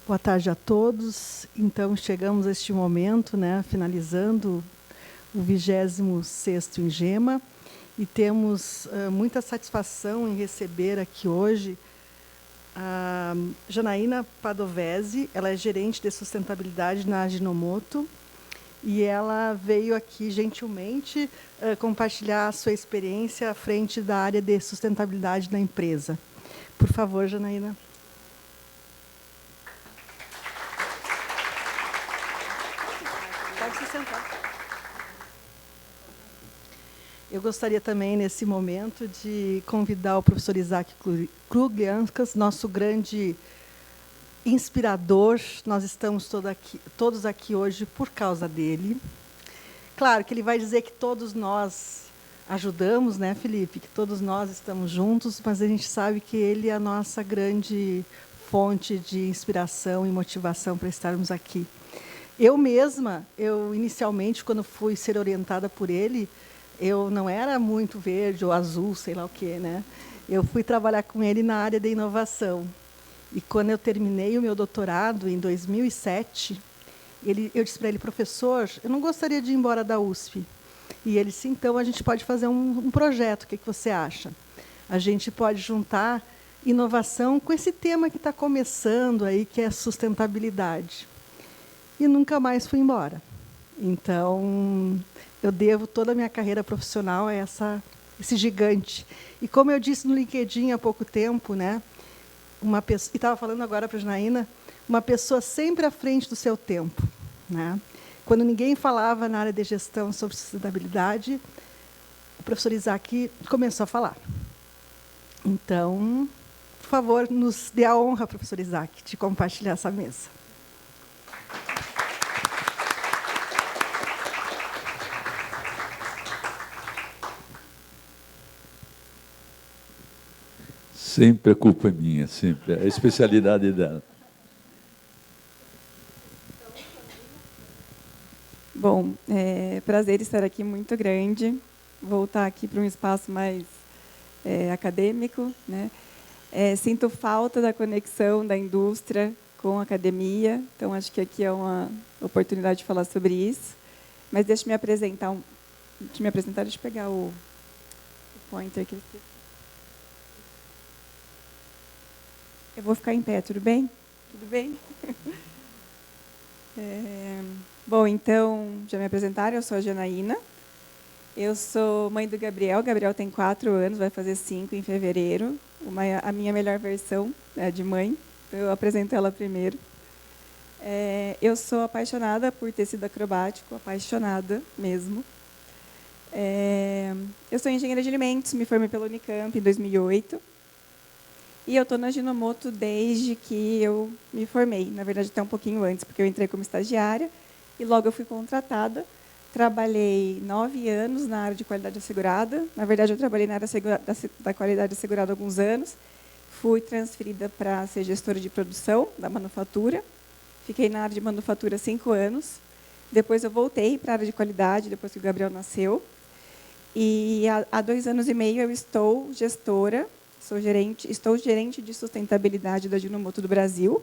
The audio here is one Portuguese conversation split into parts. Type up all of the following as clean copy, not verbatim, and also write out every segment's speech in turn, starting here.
Boa tarde a todos. Então, chegamos a este momento, né, finalizando o 26º INGEMA, e temos muita satisfação em receber aqui hoje a Janaína Padovese. Ela é gerente de sustentabilidade na Ajinomoto, e ela veio aqui gentilmente compartilhar a sua experiência à frente da área de sustentabilidade da empresa. Por favor, Janaína. Pode se sentar. Eu gostaria também, nesse momento, de convidar o professor Isaac Kruglianskas, nosso grande inspirador. Nós estamos todos aqui hoje por causa dele. Claro que ele vai dizer que todos nós ajudamos, né, Felipe? Que todos nós estamos juntos, mas a gente sabe que ele é a nossa grande fonte de inspiração e motivação para estarmos aqui. Eu mesma, inicialmente, quando fui ser orientada por ele, eu não era muito verde ou azul, sei lá o quê, né? Eu fui trabalhar com ele na área de inovação. E quando eu terminei o meu doutorado, em 2007, eu disse para ele: professor, eu não gostaria de ir embora da USP. E ele disse: então, a gente pode fazer um projeto, o que você acha? A gente pode juntar inovação com esse tema que está começando aí, que é sustentabilidade. E nunca mais fui embora. Então, eu devo toda a minha carreira profissional a esse gigante. E, como eu disse no LinkedIn há pouco tempo, né, e estava falando agora para a Janaína, uma pessoa sempre à frente do seu tempo, né? Quando ninguém falava na área de gestão sobre sustentabilidade, o professor Isaac começou a falar. Então, por favor, nos dê a honra, professor Isaac, de compartilhar essa mesa. Sempre a culpa é minha, sempre. A especialidade dela. Bom, prazer estar aqui, muito grande. Voltar aqui para um espaço mais acadêmico, né? Sinto falta da conexão da indústria com a academia, então acho que aqui é uma oportunidade de falar sobre isso. Mas deixa eu me apresentar. Deixa eu pegar o pointer aqui. Eu vou ficar em pé, tudo bem? Tudo bem? Bom, então, já me apresentaram, eu sou a Janaína. Eu sou mãe do Gabriel. O Gabriel tem 4 anos, vai fazer 5 em fevereiro. A minha melhor versão de mãe, então eu apresento ela primeiro. Eu sou apaixonada por tecido acrobático, apaixonada mesmo. Eu sou engenheira de alimentos, me formei pela Unicamp em 2008. E eu estou na Ajinomoto desde que eu me formei. Na verdade, até um pouquinho antes, porque eu entrei como estagiária e logo eu fui contratada. Trabalhei 9 anos na área de qualidade assegurada. Na verdade, eu trabalhei na área da qualidade assegurada há alguns anos. Fui transferida para ser gestora de produção da manufatura. Fiquei na área de manufatura 5 anos. Depois eu voltei para a área de qualidade, depois que o Gabriel nasceu. E há 2 anos e meio eu estou gestora. Estou gerente de sustentabilidade da Ajinomoto do Brasil,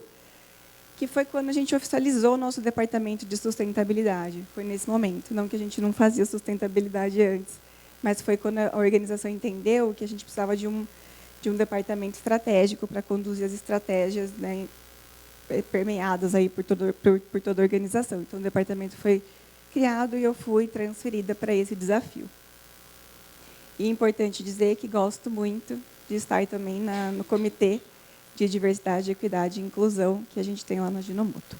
que foi quando a gente oficializou o nosso departamento de sustentabilidade. Foi nesse momento, não que a gente não fazia sustentabilidade antes, mas foi quando a organização entendeu que a gente precisava de um departamento estratégico para conduzir as estratégias, né, permeadas aí por toda a organização. Então, o departamento foi criado e eu fui transferida para esse desafio. E é importante dizer que gosto muito de estar também no Comitê de Diversidade, Equidade e Inclusão, que a gente tem lá na Ajinomoto.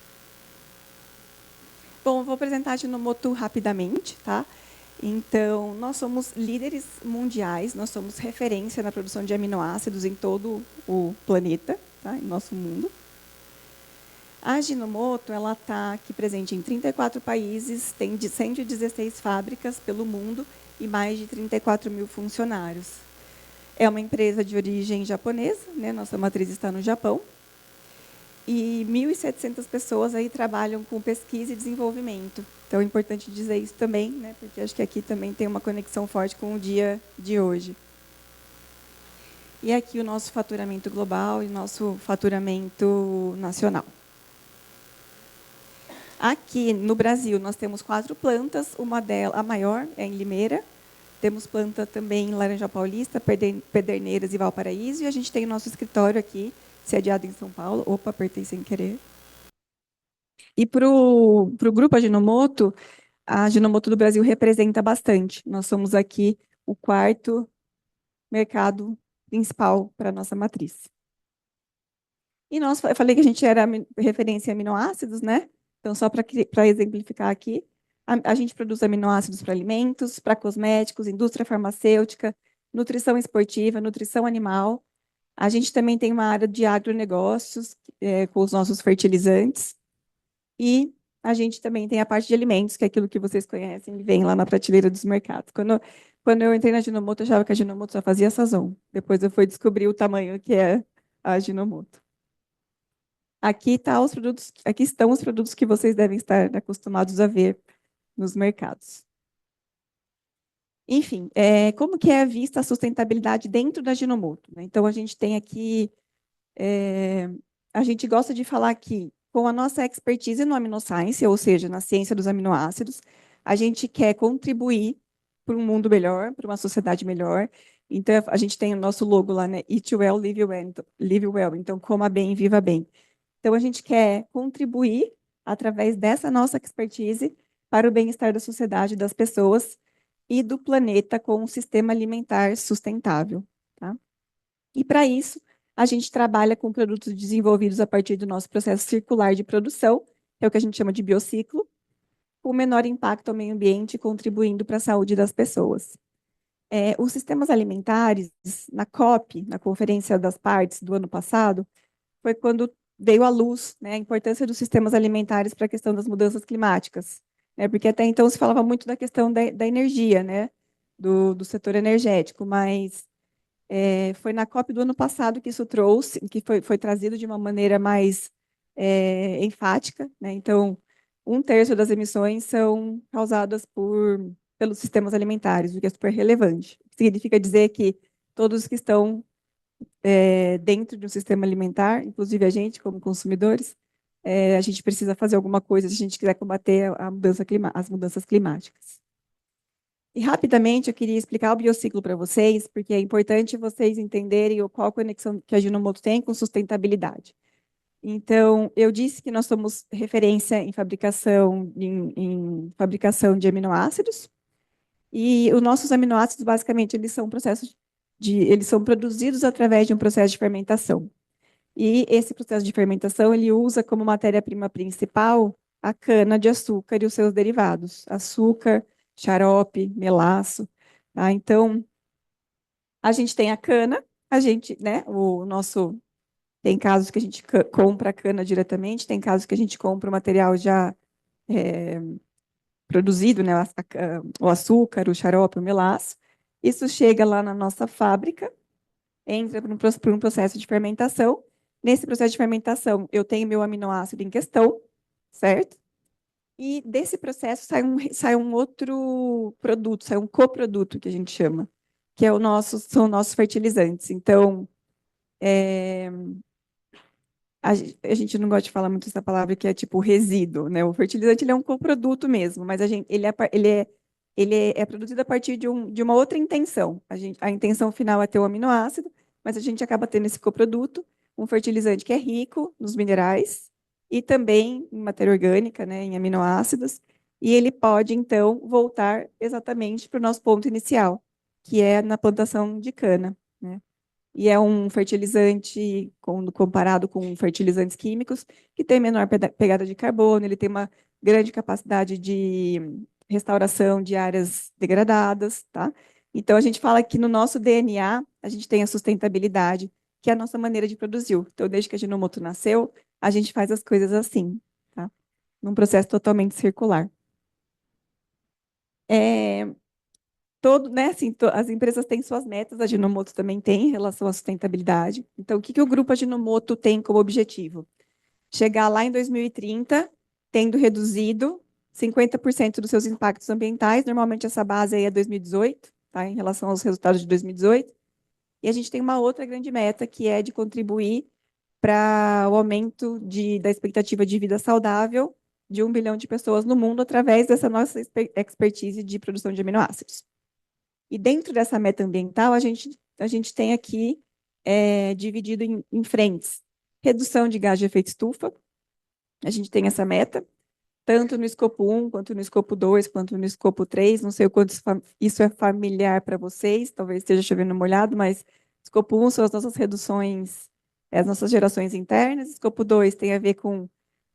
Bom, vou apresentar a Ajinomoto rapidamente, tá? Então, nós somos líderes mundiais, nós somos referência na produção de aminoácidos em todo o planeta, tá? Em nosso mundo. A Ajinomoto está aqui presente em 34 países, tem 116 fábricas pelo mundo e mais de 34 mil funcionários. É uma empresa de origem japonesa, né? Nossa matriz está no Japão. E 1.700 pessoas aí trabalham com pesquisa e desenvolvimento. Então, é importante dizer isso também, né? Porque acho que aqui também tem uma conexão forte com o dia de hoje. E aqui o nosso faturamento global e o nosso faturamento nacional. Aqui no Brasil, nós temos 4 plantas, uma delas, a maior, é em Limeira. Temos planta também em Laranja Paulista, Pederneiras e Valparaíso. E a gente tem o nosso escritório aqui, sediado em São Paulo. Opa, apertei sem querer. E para o grupo Ajinomoto, a Ajinomoto do Brasil representa bastante. Nós somos aqui o 4º mercado principal para a nossa matriz. E eu falei que a gente era referência em aminoácidos, né? Então, só para exemplificar aqui, a gente produz aminoácidos para alimentos, para cosméticos, indústria farmacêutica, nutrição esportiva, nutrição animal. A gente também tem uma área de agronegócios, com os nossos fertilizantes. E a gente também tem a parte de alimentos, que é aquilo que vocês conhecem, e vem lá na prateleira dos mercados. Quando eu entrei na Ajinomoto, eu achava que a Ajinomoto só fazia sazon. Depois eu fui descobrir o tamanho que é a Ajinomoto. Aqui estão os produtos que vocês devem estar acostumados a ver nos mercados. Enfim, como que é vista a sustentabilidade dentro da Ajinomoto, né? Então, a gente tem aqui, a gente gosta de falar que, com a nossa expertise no AminoScience, ou seja, na ciência dos aminoácidos, a gente quer contribuir para um mundo melhor, para uma sociedade melhor. Então, a gente tem o nosso logo lá, né? Eat well, live well. Então, coma bem, viva bem. Então, a gente quer contribuir, através dessa nossa expertise, para o bem-estar da sociedade, das pessoas e do planeta com um sistema alimentar sustentável. Tá? E, para isso, a gente trabalha com produtos desenvolvidos a partir do nosso processo circular de produção, que é o que a gente chama de biociclo, com menor impacto ao meio ambiente, contribuindo para a saúde das pessoas. Os sistemas alimentares, na COP, na Conferência das Partes do ano passado, foi quando veio à luz, né, a importância dos sistemas alimentares para a questão das mudanças climáticas, né, porque até então se falava muito da questão da energia, né, do setor energético, mas foi na COP do ano passado que isso trouxe, que foi trazido de uma maneira mais enfática, né, então 1/3 das emissões são causadas pelos sistemas alimentares, o que é super relevante. Significa dizer que todos que estão dentro de um sistema alimentar, inclusive a gente, como consumidores, a gente precisa fazer alguma coisa se a gente quiser combater as mudanças climáticas. E, rapidamente, eu queria explicar o biociclo para vocês, porque é importante vocês entenderem qual a conexão que a Ajinomoto tem com sustentabilidade. Então, eu disse que nós somos referência em fabricação de aminoácidos, e os nossos aminoácidos, basicamente, eles são produzidos através de um processo de fermentação. E esse processo de fermentação, ele usa como matéria-prima principal a cana-de-açúcar e os seus derivados, açúcar, xarope, melaço. Tá? Então, a gente tem a cana, né, tem casos que a gente compra a cana diretamente, tem casos que a gente compra o material já produzido, né, o açúcar, o xarope, o melaço. Isso chega lá na nossa fábrica, entra por um processo de fermentação. Nesse processo de fermentação, eu tenho meu aminoácido em questão, certo? E desse processo sai um outro produto, sai um coproduto, que a gente chama, que são nossos fertilizantes. Então, a gente não gosta de falar muito essa palavra, que é tipo resíduo, né? O fertilizante ele é um coproduto mesmo, mas ele é produzido a partir de uma outra intenção. A intenção final é ter o aminoácido, mas a gente acaba tendo esse coproduto, um fertilizante que é rico nos minerais e também em matéria orgânica, né, em aminoácidos, e ele pode, então, voltar exatamente para o nosso ponto inicial, que é na plantação de cana, né? E é um fertilizante, comparado com fertilizantes químicos, que tem menor pegada de carbono, ele tem uma grande capacidade de restauração de áreas degradadas, tá? Então, a gente fala que no nosso DNA, a gente tem a sustentabilidade, que é a nossa maneira de produzir. Então, desde que a Ajinomoto nasceu, a gente faz as coisas assim, tá? Num processo totalmente circular. Né, assim, as empresas têm suas metas, a Ajinomoto também tem em relação à sustentabilidade. Então, o que o grupo Ajinomoto tem como objetivo? Chegar lá em 2030, tendo reduzido 50% dos seus impactos ambientais. Normalmente, essa base aí é 2018, tá, em relação aos resultados de 2018. E a gente tem uma outra grande meta, que é de contribuir para o aumento da expectativa de vida saudável de 1 bilhão de pessoas no mundo através dessa nossa expertise de produção de aminoácidos. E dentro dessa meta ambiental, a gente tem aqui dividido em frentes. Redução de gás de efeito estufa, a gente tem essa meta, tanto no escopo 1, quanto no escopo 2, quanto no escopo 3. Não sei o quanto isso é familiar para vocês, talvez esteja chovendo molhado, mas escopo 1 são as nossas reduções, as nossas gerações internas. Escopo 2 tem a ver com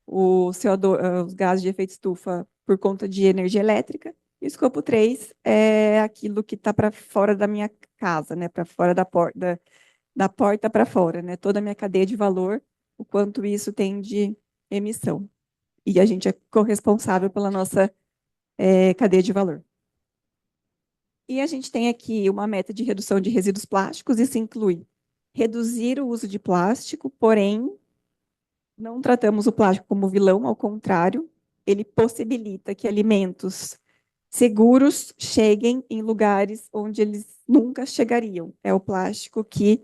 o CO2, os gases de efeito estufa por conta de energia elétrica. E o escopo 3 é aquilo que está para fora da minha casa, né? Para fora da porta para fora, né? Toda a minha cadeia de valor, o quanto isso tem de emissão. E a gente é corresponsável pela nossa cadeia de valor. E a gente tem aqui uma meta de redução de resíduos plásticos. Isso inclui reduzir o uso de plástico, porém, não tratamos o plástico como vilão, ao contrário, ele possibilita que alimentos seguros cheguem em lugares onde eles nunca chegariam. É o plástico que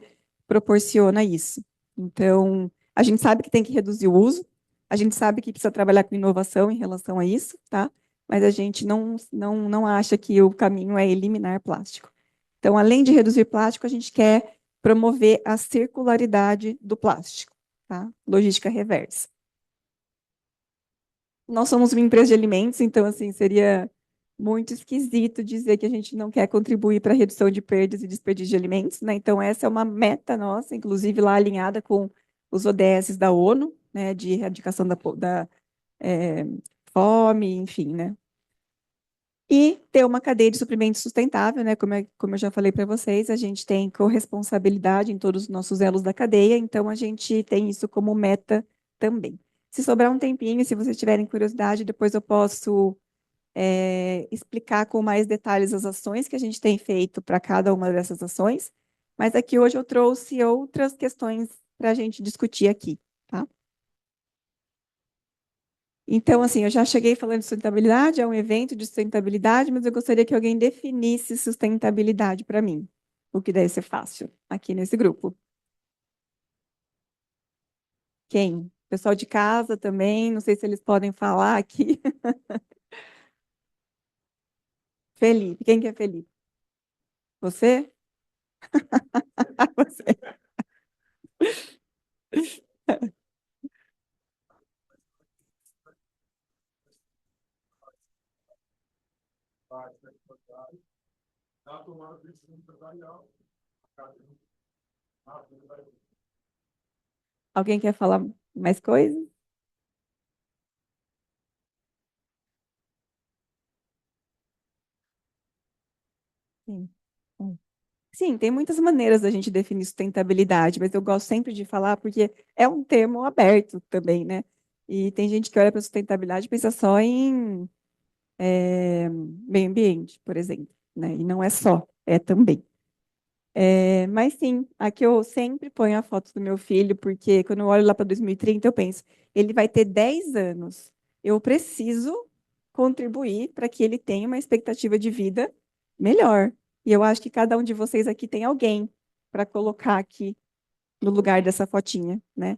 proporciona isso. Então, a gente sabe que tem que reduzir o uso, a gente sabe que precisa trabalhar com inovação em relação a isso, tá? Mas a gente não acha que o caminho é eliminar plástico. Então, além de reduzir plástico, a gente quer promover a circularidade do plástico, tá? Logística reversa. Nós somos uma empresa de alimentos, então, assim, seria muito esquisito dizer que a gente não quer contribuir para a redução de perdas e desperdício de alimentos, né? Então, essa é uma meta nossa, inclusive lá alinhada com os ODS da ONU, né, de erradicação da fome, enfim, né? E ter uma cadeia de suprimento sustentável, né? Como eu já falei para vocês, a gente tem corresponsabilidade em todos os nossos elos da cadeia, então a gente tem isso como meta também. Se sobrar um tempinho, se vocês tiverem curiosidade, depois eu posso explicar com mais detalhes as ações que a gente tem feito para cada uma dessas ações, mas aqui hoje eu trouxe outras questões para a gente discutir aqui, tá? Então, assim, eu já cheguei falando de sustentabilidade, é um evento de sustentabilidade, mas eu gostaria que alguém definisse sustentabilidade para mim, o que deve ser fácil aqui nesse grupo. Quem? Pessoal de casa também, não sei se eles podem falar aqui. Felipe, quem que é Felipe? Você? Você. Alguém quer falar mais coisas? Sim. Sim, tem muitas maneiras da gente definir sustentabilidade, mas eu gosto sempre de falar porque é um termo aberto também, né? E tem gente que olha para sustentabilidade e pensa só em meio ambiente, por exemplo, né? E não é só, é também. Mas sim, aqui eu sempre ponho a foto do meu filho, porque quando eu olho lá para 2030, eu penso, ele vai ter 10 anos. Eu preciso contribuir para que ele tenha uma expectativa de vida melhor. E eu acho que cada um de vocês aqui tem alguém para colocar aqui no lugar dessa fotinha, né?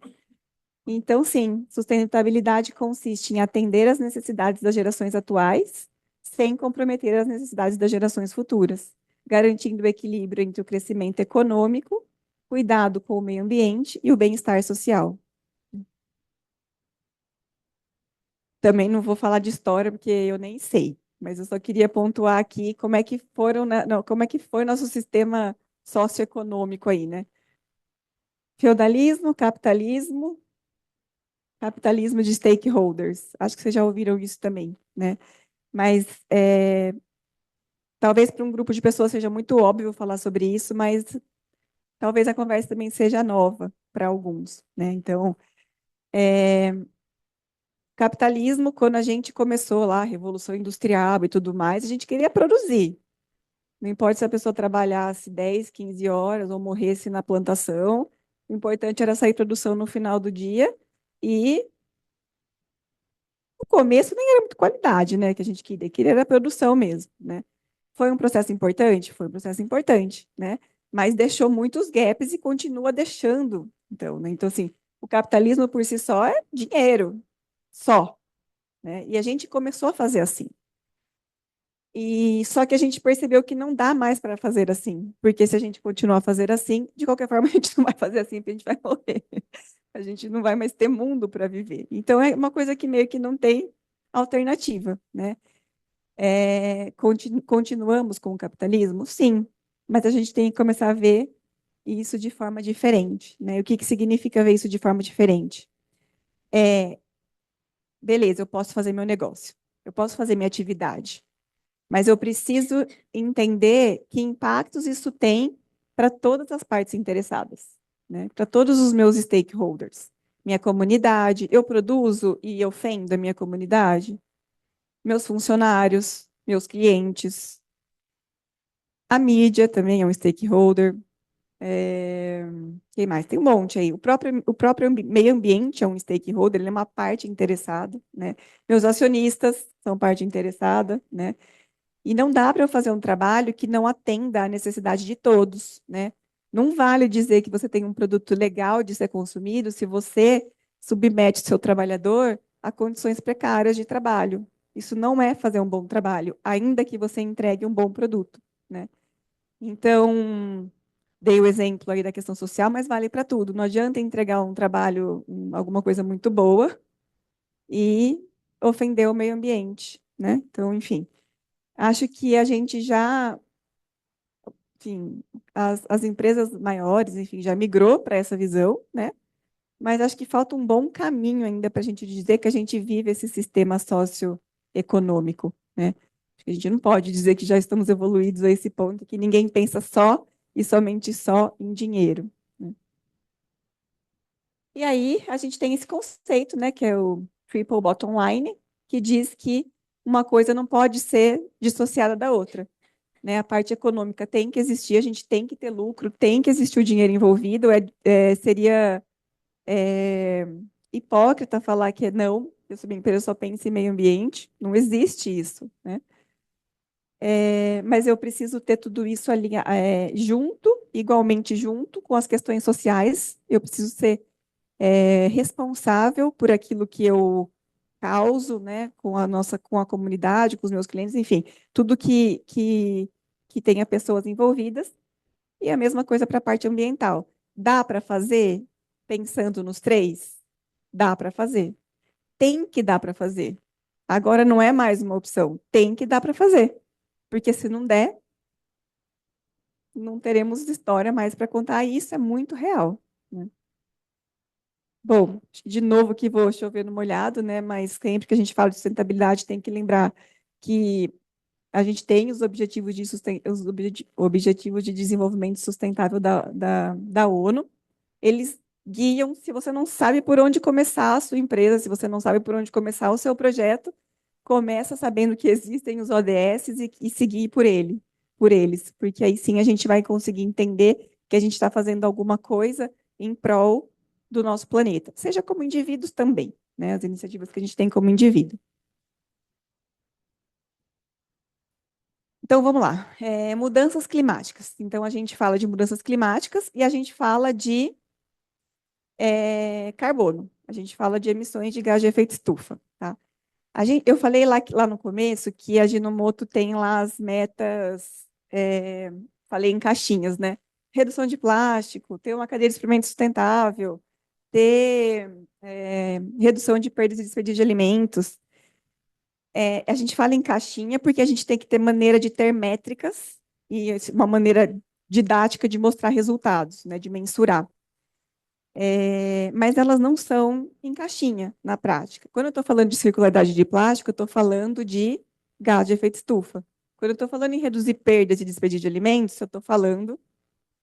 Então, sim, sustentabilidade consiste em atender às necessidades das gerações atuais, sem comprometer as necessidades das gerações futuras, garantindo o equilíbrio entre o crescimento econômico, cuidado com o meio ambiente e o bem-estar social. Também não vou falar de história, porque eu nem sei, mas eu só queria pontuar aqui como é que como é que foi nosso sistema socioeconômico aí, né? Feudalismo, capitalismo de stakeholders. Acho que vocês já ouviram isso também, né? Mas talvez para um grupo de pessoas seja muito óbvio falar sobre isso, mas talvez a conversa também seja nova para alguns, né? Então, capitalismo, quando a gente começou lá, a Revolução Industrial e tudo mais, a gente queria produzir. Não importa se a pessoa trabalhasse 10, 15 horas ou morresse na plantação, o importante era sair produção no final do dia e no começo nem era muito qualidade, né, que a gente queria era produção mesmo, né? Foi um processo importante? Foi um processo importante, né? Mas deixou muitos gaps e continua deixando. Então, né? Então, assim, o capitalismo por si só é dinheiro, só. né? E a gente começou a fazer assim. E só que a gente percebeu que não dá mais para fazer assim, porque se a gente continuar a fazer assim, de qualquer forma a gente não vai fazer assim, porque a gente vai morrer. A gente não vai mais ter mundo para viver. Então é uma coisa que meio que não tem alternativa, né? Continuamos com o capitalismo? Sim, mas a gente tem que começar a ver isso de forma diferente, né? O que significa ver isso de forma diferente? Beleza, eu posso fazer meu negócio, eu posso fazer minha atividade, mas eu preciso entender que impactos isso tem para todas as partes interessadas, né? Para todos os meus stakeholders. Minha comunidade, eu produzo e ofendo a minha comunidade, meus funcionários, meus clientes, a mídia também é um stakeholder. Quem mais? Tem um monte aí. O próprio meio ambiente é um stakeholder, ele é uma parte interessada, né? Meus acionistas são parte interessada, né? E não dá para eu fazer um trabalho que não atenda à necessidade de todos, né? Não vale dizer que você tem um produto legal de ser consumido se você submete seu trabalhador a condições precárias de trabalho. Isso não é fazer um bom trabalho, ainda que você entregue um bom produto, né? Então, dei o exemplo aí da questão social, mas vale para tudo. Não adianta entregar um trabalho, alguma coisa muito boa e ofender o meio ambiente, né? Então, enfim, acho que a gente já, enfim, as empresas maiores, enfim, já migrou para essa visão, né? Mas acho que falta um bom caminho ainda para a gente dizer que a gente vive esse sistema socioeconômico, né? Acho que a gente não pode dizer que já estamos evoluídos a esse ponto que ninguém pensa só e somente só em dinheiro, né? E aí a gente tem esse conceito, né, que é o triple bottom line, que diz que uma coisa não pode ser dissociada da outra, né? A parte econômica tem que existir, a gente tem que ter lucro, tem que existir o dinheiro envolvido. Seria hipócrita falar que não, eu sou uma empresa, só penso em meio ambiente. Não existe isso, né? Mas eu preciso ter tudo isso junto, igualmente junto com as questões sociais. Eu preciso ser responsável por aquilo que eu causo, né, com a comunidade, com os meus clientes, enfim, tudo que tenha pessoas envolvidas. E a mesma coisa para a parte ambiental. Dá para fazer pensando nos três? Dá para fazer. Tem que dar para fazer. Agora não é mais uma opção. Tem que dar para fazer. Porque se não der, não teremos história mais para contar. E isso é muito real, né? Bom, acho que de novo que vou chover no molhado, né? Mas sempre que a gente fala de sustentabilidade, tem que lembrar que a gente tem os objetivos objetivos de desenvolvimento sustentável da ONU. Eles guiam, se você não sabe por onde começar a sua empresa, se você não sabe por onde começar o seu projeto, começa sabendo que existem os ODS e seguir por eles, porque aí sim a gente vai conseguir entender que a gente está fazendo alguma coisa em prol do nosso planeta, seja como indivíduos também, né? As iniciativas que a gente tem como indivíduo. Então, vamos lá. Mudanças climáticas. Então, a gente fala de mudanças climáticas e a gente fala de carbono. A gente fala de emissões de gás de efeito estufa, tá? Eu falei lá no começo que a Ginomoto tem lá as metas, falei em caixinhas, né? Redução de plástico, ter uma cadeia de suprimento sustentável, ter redução de perdas e desperdício de alimentos. A gente fala em caixinha porque a gente tem que ter maneira de ter métricas e uma maneira didática de mostrar resultados, né, de mensurar. Mas elas não são em caixinha na prática. Quando eu estou falando de circularidade de plástico, eu estou falando de gás de efeito estufa. Quando eu estou falando em reduzir perdas e desperdício de alimentos, eu estou falando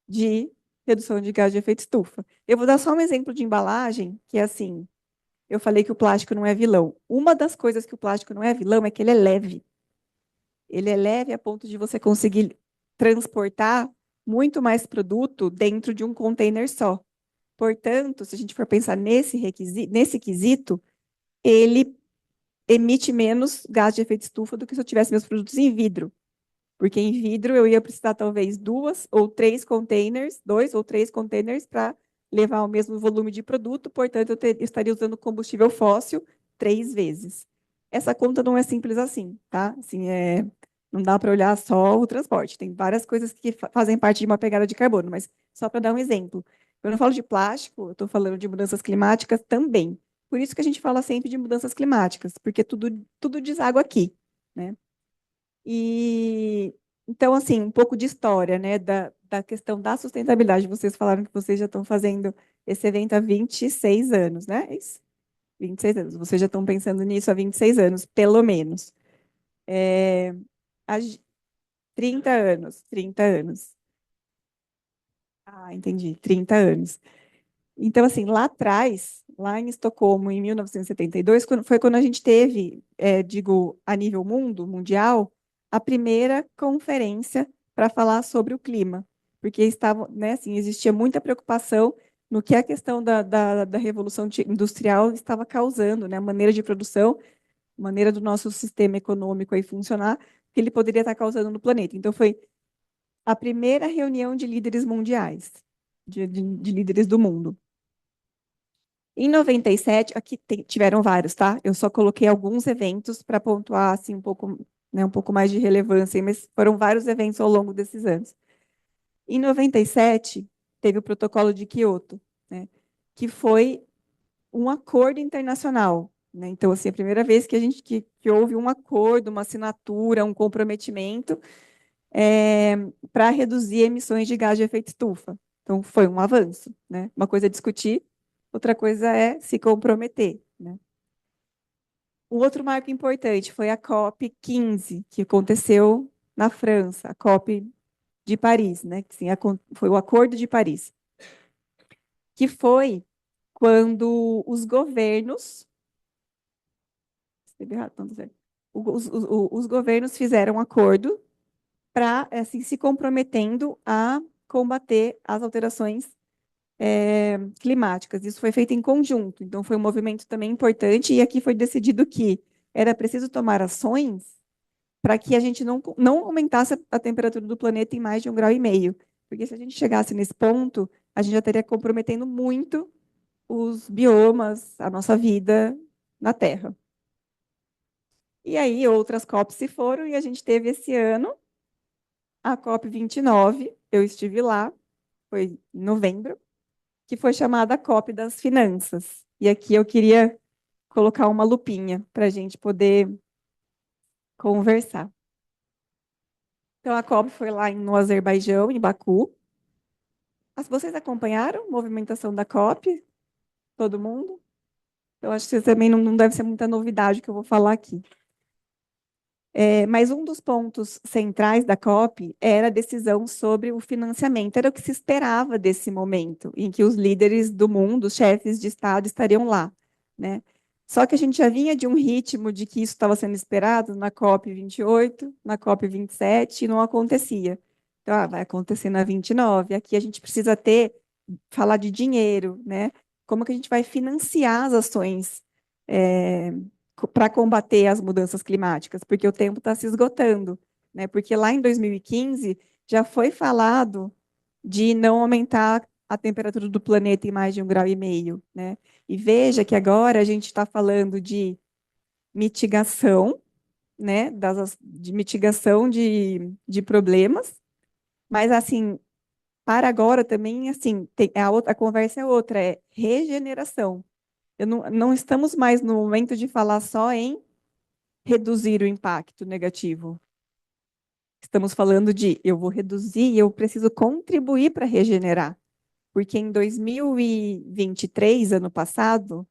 de redução de gás de efeito estufa. Eu vou dar só um exemplo de embalagem, que é assim, eu falei que o plástico não é vilão. Uma das coisas que o plástico não é vilão é que ele é leve. Ele é leve a ponto de você conseguir transportar muito mais produto dentro de um container só. Portanto, se a gente for pensar nesse quesito, ele emite menos gás de efeito estufa do que se eu tivesse meus produtos em vidro. Porque em vidro eu ia precisar talvez dois ou três containers para levar o mesmo volume de produto, portanto, eu estaria usando combustível fóssil 3 vezes. essa conta não é simples assim, tá? Assim, não dá para olhar só o transporte. Tem várias coisas que fazem parte de uma pegada de carbono, mas só para dar um exemplo. Quando eu falo de plástico, eu estou falando de mudanças climáticas também. Por isso que a gente fala sempre de mudanças climáticas, porque tudo deságua aqui, né? E então, assim, um pouco de história, né, da questão da sustentabilidade. Vocês falaram que vocês já estão fazendo esse evento há 26 anos, né? É isso? 26 anos. Vocês já estão pensando nisso há 26 anos, pelo menos. Há 30 anos, 30 anos. Ah, entendi, 30 anos. Então, assim, lá atrás, lá em Estocolmo, em 1972, foi quando a gente teve, digo, a nível mundial, a primeira conferência para falar sobre o clima, porque estava, né, assim, existia muita preocupação no que a questão da revolução industrial estava causando, né, a maneira de produção, maneira do nosso sistema econômico aí funcionar, que ele poderia estar causando no planeta. Então, foi a primeira reunião de líderes mundiais, de líderes do mundo. Em 97, aqui tiveram vários, tá? Eu só coloquei alguns eventos para pontuar assim um pouco, né, um pouco mais de relevância, mas foram vários eventos ao longo desses anos. Em 97, teve o Protocolo de Quioto, né, que foi um acordo internacional, né? Então, assim, a primeira vez que que houve um acordo, uma assinatura, um comprometimento para reduzir emissões de gás de efeito estufa. Então, foi um avanço, né? Uma coisa é discutir, outra coisa é se comprometer, né? Um outro marco importante foi a COP 15, que aconteceu na França, a COP de Paris, né? Que, sim, foi o Acordo de Paris, que foi quando os governos, escrevi errado, não, tá certo. Os governos fizeram um acordo para assim, se comprometendo a combater as alterações climáticas. Isso foi feito em conjunto, então foi um movimento também importante, e aqui foi decidido que era preciso tomar ações para que a gente não aumentasse a temperatura do planeta em mais de 1,5 graus, porque se a gente chegasse nesse ponto, a gente já estaria comprometendo muito os biomas, a nossa vida na Terra. E aí outras COPs se foram, e a gente teve esse ano a COP 29, eu estive lá, foi em novembro, que foi chamada COP das Finanças. E aqui eu queria colocar uma lupinha para a gente poder conversar. Então, a COP foi lá no Azerbaijão, em Baku. Vocês acompanharam a movimentação da COP? Todo mundo? Eu acho que também não deve ser muita novidade que eu vou falar aqui. Mas um dos pontos centrais da COP era a decisão sobre o financiamento. Era o que se esperava desse momento, em que os líderes do mundo, os chefes de Estado, estariam lá, né? Só que a gente já vinha de um ritmo de que isso estava sendo esperado na COP 28, na COP 27, e não acontecia. Então, vai acontecer na 29. Aqui a gente precisa falar de dinheiro, né? Como que a gente vai financiar as ações para combater as mudanças climáticas, porque o tempo está se esgotando, né? Porque lá em 2015 já foi falado de não aumentar a temperatura do planeta em mais de 1,5 graus, né? E veja que agora a gente está falando de mitigação, né? De mitigação de problemas, mas assim, para agora também, assim, a conversa é outra, é regeneração. Não estamos mais no momento de falar só em reduzir o impacto negativo. Estamos falando de eu vou reduzir e eu preciso contribuir para regenerar. Porque em 2023, ano passado,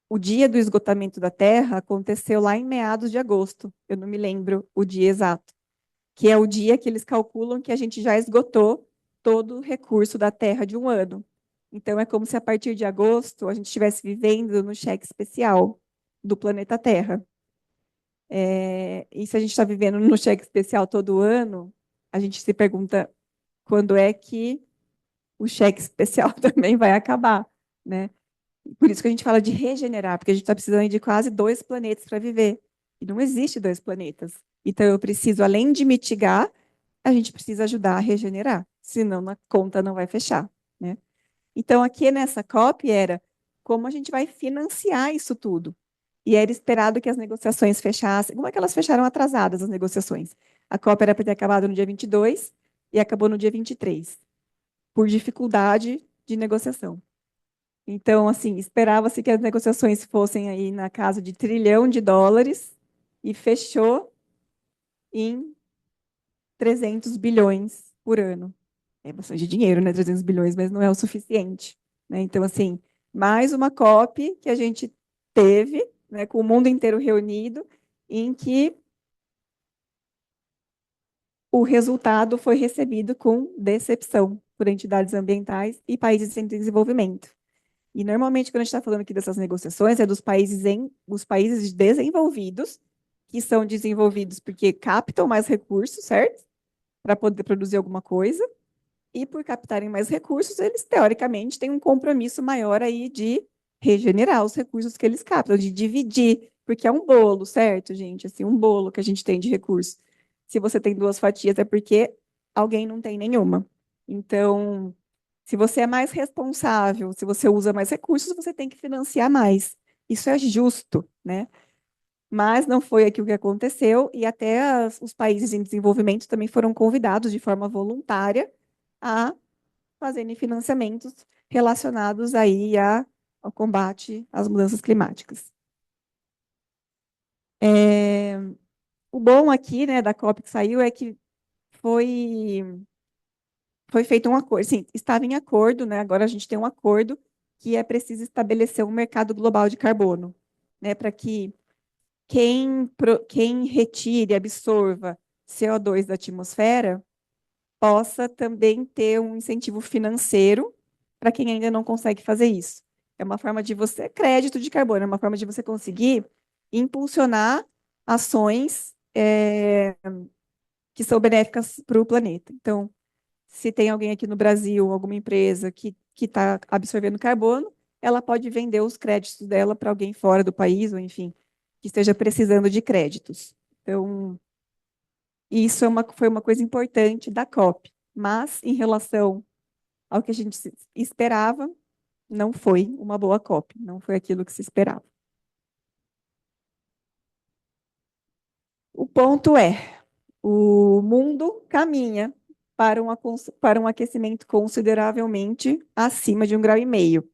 o dia do esgotamento da Terra aconteceu lá em meados de agosto. Eu não me lembro o dia exato, que é o dia que eles calculam que a gente já esgotou todo o recurso da Terra de um ano. Então, é como se a partir de agosto a gente estivesse vivendo no cheque especial do planeta Terra. E se a gente está vivendo no cheque especial todo ano, a gente se pergunta quando é que o cheque especial também vai acabar, né? Por isso que a gente fala de regenerar, porque a gente está precisando de quase 2 planetas para viver. E não existe 2 planetas. Então, eu preciso, além de mitigar, a gente precisa ajudar a regenerar, senão a conta não vai fechar, né? Então, aqui nessa COP era como a gente vai financiar isso tudo. E era esperado que as negociações fechassem. Como é que elas fecharam atrasadas, as negociações? A COP era para ter acabado no dia 22 e acabou no dia 23, por dificuldade de negociação. Então, assim, esperava-se que as negociações fossem aí na casa de US$ 1 trilhão e fechou em 300 bilhões por ano. É bastante dinheiro, né? 300 bilhões, mas não é o suficiente, né? Então, assim, mais uma COP que a gente teve, né, com o mundo inteiro reunido, em que o resultado foi recebido com decepção por entidades ambientais e países em desenvolvimento. E normalmente, quando a gente está falando aqui dessas negociações, é dos países os países desenvolvidos, que são desenvolvidos porque captam mais recursos, certo? Para poder produzir alguma coisa. E por captarem mais recursos, eles, teoricamente, têm um compromisso maior aí de regenerar os recursos que eles captam, de dividir, porque é um bolo, certo, gente? Assim, um bolo que a gente tem de recursos. Se você tem duas fatias, é porque alguém não tem nenhuma. Então, se você é mais responsável, se você usa mais recursos, você tem que financiar mais. Isso é justo, né? Mas não foi aqui o que aconteceu, e até os países em desenvolvimento também foram convidados de forma voluntária a fazerem financiamentos relacionados aí ao combate às mudanças climáticas. O bom aqui, né, da COP que saiu é que foi, foi feito um acordo, sim, estava em acordo, né, agora a gente tem um acordo que é preciso estabelecer um mercado global de carbono, né, para que quem retire, absorva CO2 da atmosfera possa também ter um incentivo financeiro para quem ainda não consegue fazer isso. É uma forma de você, crédito de carbono, é uma forma de você conseguir impulsionar ações que são benéficas para o planeta. Então, se tem alguém aqui no Brasil, alguma empresa que está absorvendo carbono, ela pode vender os créditos dela para alguém fora do país, ou enfim, que esteja precisando de créditos. Então, isso foi uma coisa importante da COP. Mas, em relação ao que a gente esperava, não foi uma boa COP, não foi aquilo que se esperava. O ponto é, o mundo caminha para um aquecimento consideravelmente acima de 1,5 graus.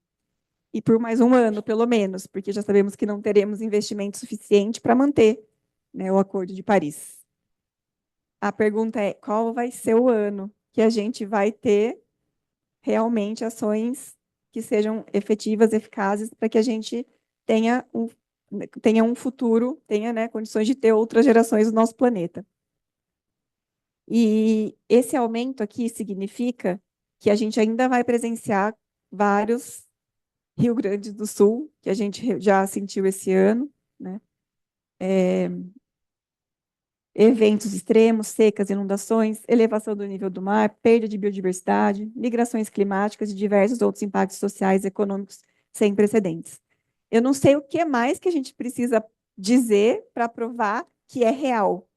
E por mais um ano, pelo menos, porque já sabemos que não teremos investimento suficiente para manter, né, o Acordo de Paris. A pergunta é, qual vai ser o ano que a gente vai ter realmente ações que sejam efetivas, eficazes, para que a gente tenha um futuro, tenha, né, condições de ter outras gerações do nosso planeta. E esse aumento aqui significa que a gente ainda vai presenciar vários Rio Grande do Sul, que a gente já sentiu esse ano, né? Eventos extremos, secas, inundações, elevação do nível do mar, perda de biodiversidade, migrações climáticas e diversos outros impactos sociais e econômicos sem precedentes. Eu não sei o que mais que a gente precisa dizer para provar que é real.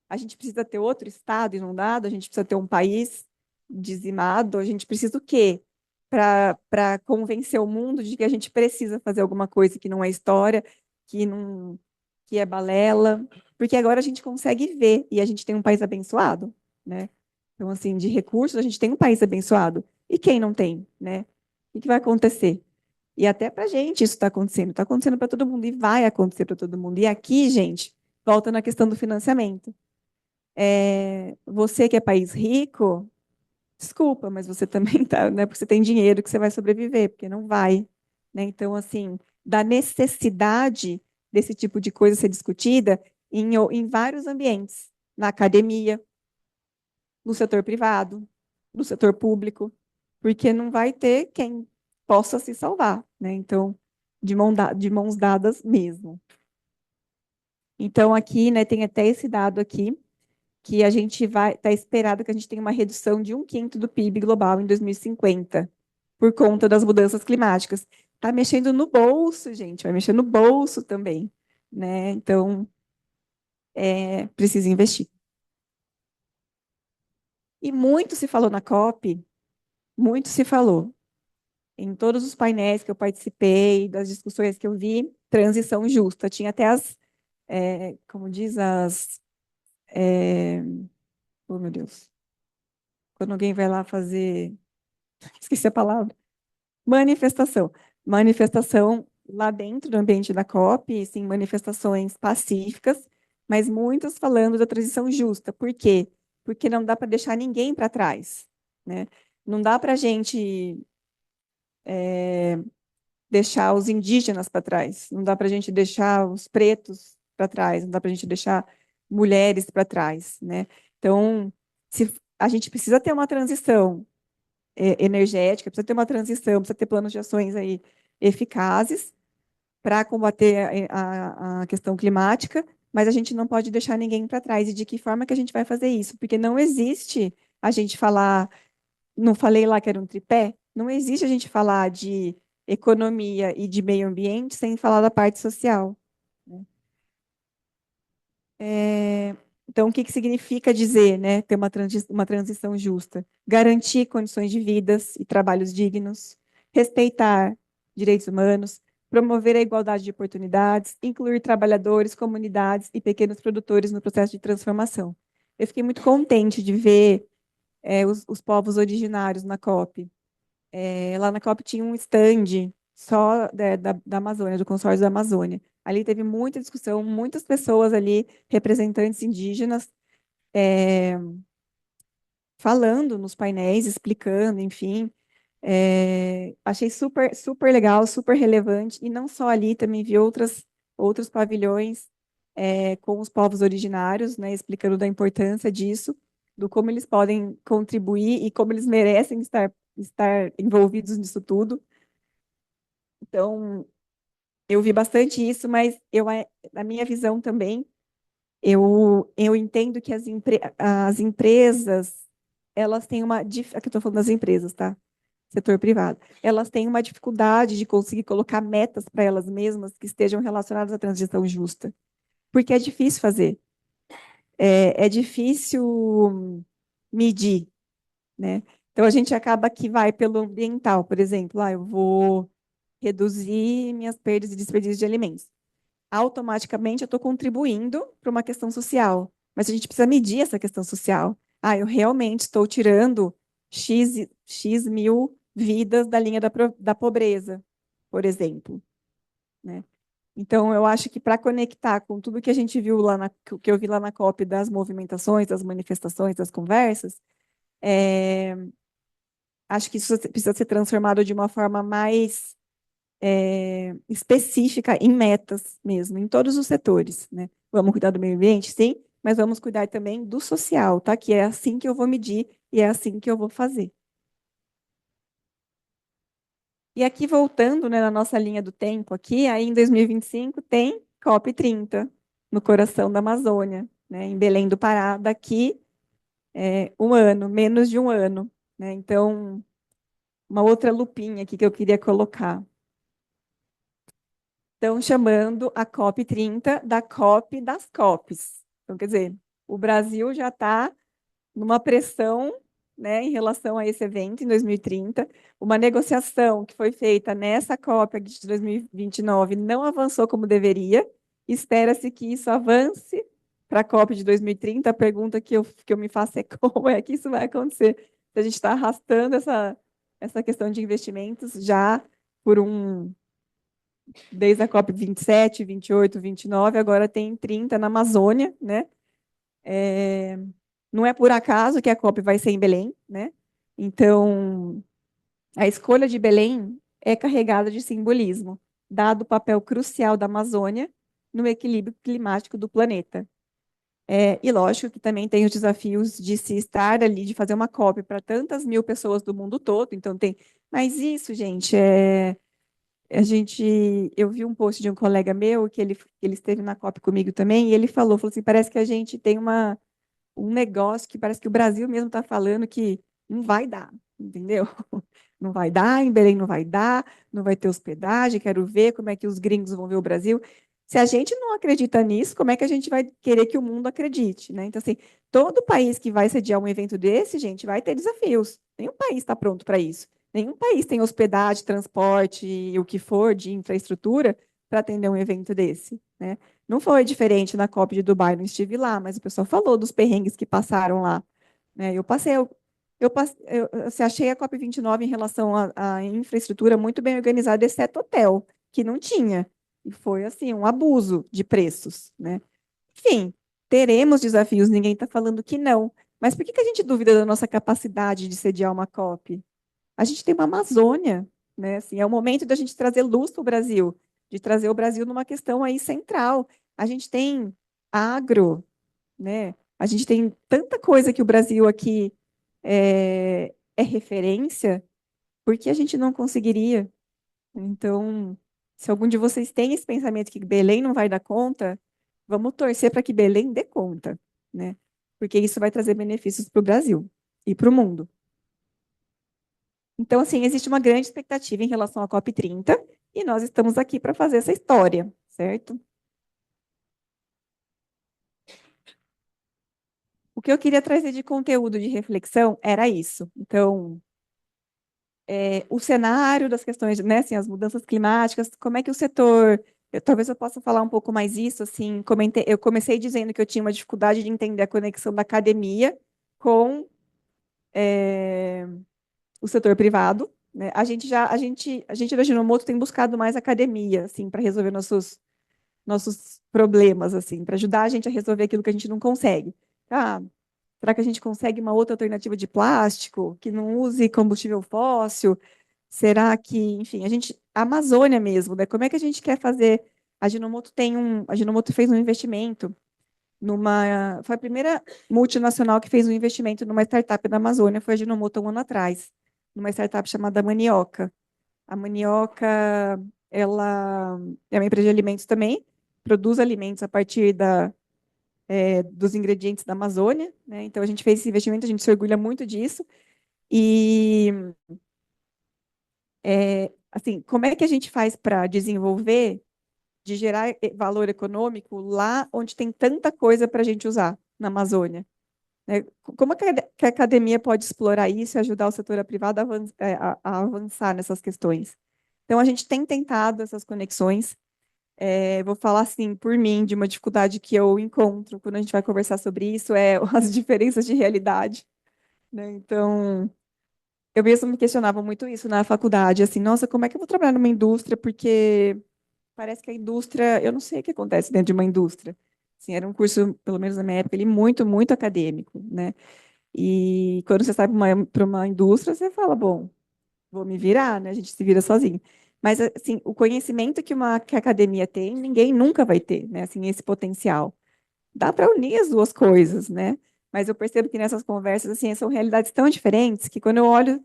A gente precisa ter outro estado inundado, a gente precisa ter um país dizimado, a gente precisa o quê? Para convencer o mundo de que a gente precisa fazer alguma coisa que não é história, que não que é balela, porque agora a gente consegue ver e a gente tem um país abençoado, né? Então, assim, de recursos, a gente tem um país abençoado. E quem não tem, né? O que vai acontecer? E até para a gente isso está acontecendo para todo mundo e vai acontecer para todo mundo. E aqui, gente, volta na questão do financiamento. Você que é país rico, desculpa, mas você também tá, né? Porque você tem dinheiro que você vai sobreviver, porque não vai, né? Então, assim, da necessidade desse tipo de coisa ser discutida em vários ambientes, na academia, no setor privado, no setor público, porque não vai ter quem possa se salvar, né? Então, de mãos dadas mesmo. Então, aqui, né, tem até esse dado aqui, que a gente está esperado que a gente tenha uma redução de 1/5 do PIB global em 2050, por conta das mudanças climáticas. Está mexendo no bolso, gente, vai mexer no bolso também, né? Então, precisa investir. E muito se falou na COP, muito se falou em todos os painéis que eu participei, das discussões que eu vi, transição justa. Tinha até como diz, oh, meu Deus, quando alguém vai lá fazer, esqueci a palavra, manifestação. Manifestação lá dentro do ambiente da COP, sim, manifestações pacíficas, mas muitas falando da transição justa. Por quê? Porque não dá para deixar ninguém para trás, né? Não dá para a gente deixar os indígenas para trás, não dá para a gente deixar os pretos para trás, não dá para a gente deixar mulheres para trás, né? Então, se a gente precisa ter uma transição energética, precisa ter uma transição, precisa ter planos de ações aí eficazes para combater a questão climática, mas a gente não pode deixar ninguém para trás. E de que forma que a gente vai fazer isso? Porque não existe a gente falar, não falei lá que era um tripé? Não existe a gente falar de economia e de meio ambiente sem falar da parte social, né? Então, o que significa dizer, né, ter uma transição justa? Garantir condições de vidas e trabalhos dignos, respeitar direitos humanos, promover a igualdade de oportunidades, incluir trabalhadores, comunidades e pequenos produtores no processo de transformação. Eu fiquei muito contente de ver os povos originários na COP. Lá na COP tinha um stand só da Amazônia, do consórcio da Amazônia. Ali teve muita discussão, muitas pessoas ali, representantes indígenas, falando nos painéis, explicando, enfim. Achei super, super legal, super relevante. E não só ali, também vi outros pavilhões com os povos originários, né, explicando da importância disso, do como eles podem contribuir e como eles merecem estar envolvidos nisso tudo. Então, eu vi bastante isso, mas na minha visão também, eu entendo que as empresas, elas têm aqui eu estou falando das empresas, tá? Setor privado. Elas têm uma dificuldade de conseguir colocar metas para elas mesmas que estejam relacionadas à transição justa, porque é difícil fazer. É difícil medir, né? Então, a gente acaba que vai pelo ambiental, por exemplo, eu vou reduzir minhas perdas e desperdício de alimentos. Automaticamente eu estou contribuindo para uma questão social, mas a gente precisa medir essa questão social. Eu realmente estou tirando X mil vidas da linha da pobreza, por exemplo, né? Então, eu acho que para conectar com tudo que a gente viu que eu vi lá na COP, das movimentações, das manifestações, das conversas, acho que isso precisa ser transformado de uma forma mais específica em metas mesmo, em todos os setores, né? Vamos cuidar do meio ambiente, sim, mas vamos cuidar também do social, tá? Que é assim que eu vou medir e é assim que eu vou fazer. E aqui, voltando, né, na nossa linha do tempo, aqui, aí em 2025, tem COP30, no coração da Amazônia, né, em Belém do Pará, daqui um ano, menos de um ano, né? Então, uma outra lupinha aqui que eu queria colocar. Estão chamando a COP30 da COP das COPs. Então, quer dizer, o Brasil já está numa pressão, né, em relação a esse evento em 2030. Uma negociação que foi feita nessa COP de 2029 não avançou como deveria. Espera-se que isso avance para a COP de 2030. A pergunta que eu me faço é como é que isso vai acontecer? Se a gente está arrastando essa questão de investimentos já por desde a COP 27, 28, 29, agora tem 30 na Amazônia, né? Não é por acaso que a COP vai ser em Belém, né? Então, a escolha de Belém é carregada de simbolismo, dado o papel crucial da Amazônia no equilíbrio climático do planeta. E lógico que também tem os desafios de se estar ali, de fazer uma COP para tantas mil pessoas do mundo todo. Então tem, mas isso, gente, eu vi um post de um colega meu que ele esteve na COP comigo também e ele falou assim, parece que a gente tem um negócio que parece que o Brasil mesmo está falando que não vai dar, entendeu? Não vai dar, em Belém não vai dar, não vai ter hospedagem, quero ver como é que os gringos vão ver o Brasil. Se a gente não acredita nisso, como é que a gente vai querer que o mundo acredite, né? Então, assim, todo país que vai sediar um evento desse, gente, vai ter desafios. Nenhum país está pronto para isso. Nenhum país tem hospedagem, transporte e o que for de infraestrutura para atender um evento desse, né? Não foi diferente na COP de Dubai, não estive lá, mas o pessoal falou dos perrengues que passaram lá, né? Achei a COP 29 em relação à infraestrutura muito bem organizada, exceto hotel, que não tinha. E foi, assim, um abuso de preços, né? Enfim, teremos desafios, ninguém está falando que não. Mas por que que a gente duvida da nossa capacidade de sediar uma COP? A gente tem uma Amazônia, né? Assim, é o momento da gente trazer luz para o Brasil, de trazer o Brasil numa questão aí central. A gente tem agro, né? A gente tem tanta coisa que o Brasil aqui é referência, por que a gente não conseguiria? Então, se algum de vocês tem esse pensamento que Belém não vai dar conta, vamos torcer para que Belém dê conta, né? Porque isso vai trazer benefícios para o Brasil e para o mundo. Então, assim, existe uma grande expectativa em relação à COP30 e nós estamos aqui para fazer essa história, certo? O que eu queria trazer de conteúdo de reflexão era isso. Então, o cenário das questões, né, assim, as mudanças climáticas, como é que o setor, talvez eu possa falar um pouco mais isso, assim, eu comecei dizendo que eu tinha uma dificuldade de entender a conexão da academia com o setor privado, né? A gente da Ginomoto tem buscado mais academia, assim, para resolver nossos problemas, assim, para ajudar a gente a resolver aquilo que a gente não consegue. Ah, será que a gente consegue uma outra alternativa de plástico que não use combustível fóssil? Será que, enfim, a Amazônia mesmo, né? Como é que a gente quer fazer? A Ginomoto fez um investimento foi a primeira multinacional que fez um investimento numa startup da Amazônia, foi a Ginomoto 1 ano atrás, numa startup chamada Manioca. A Manioca, ela é uma empresa de alimentos também, produz alimentos a partir dos ingredientes da Amazônia, né? Então a gente fez esse investimento, a gente se orgulha muito disso. E assim, como é que a gente faz para desenvolver, de gerar valor econômico lá onde tem tanta coisa para a gente usar na Amazônia? Né? Como é que a academia pode explorar isso e ajudar o setor privado a avançar nessas questões? Então, a gente tem tentado essas conexões. Vou falar assim, por mim, de uma dificuldade que eu encontro quando a gente vai conversar sobre isso, é as diferenças de realidade. Né? Então, eu mesmo me questionava muito isso na faculdade, assim, nossa, como é que eu vou trabalhar numa indústria? Porque parece que a indústria, eu não sei o que acontece dentro de uma indústria. Assim, era um curso, pelo menos na minha época, ele muito, muito acadêmico, né? E quando você sai para uma indústria, você fala, bom, vou me virar, né? A gente se vira sozinho. Mas, assim, o conhecimento que a academia tem, ninguém nunca vai ter, né? Assim, esse potencial. Dá para unir as duas coisas, né? Mas eu percebo que nessas conversas, assim, são realidades tão diferentes que quando eu olho,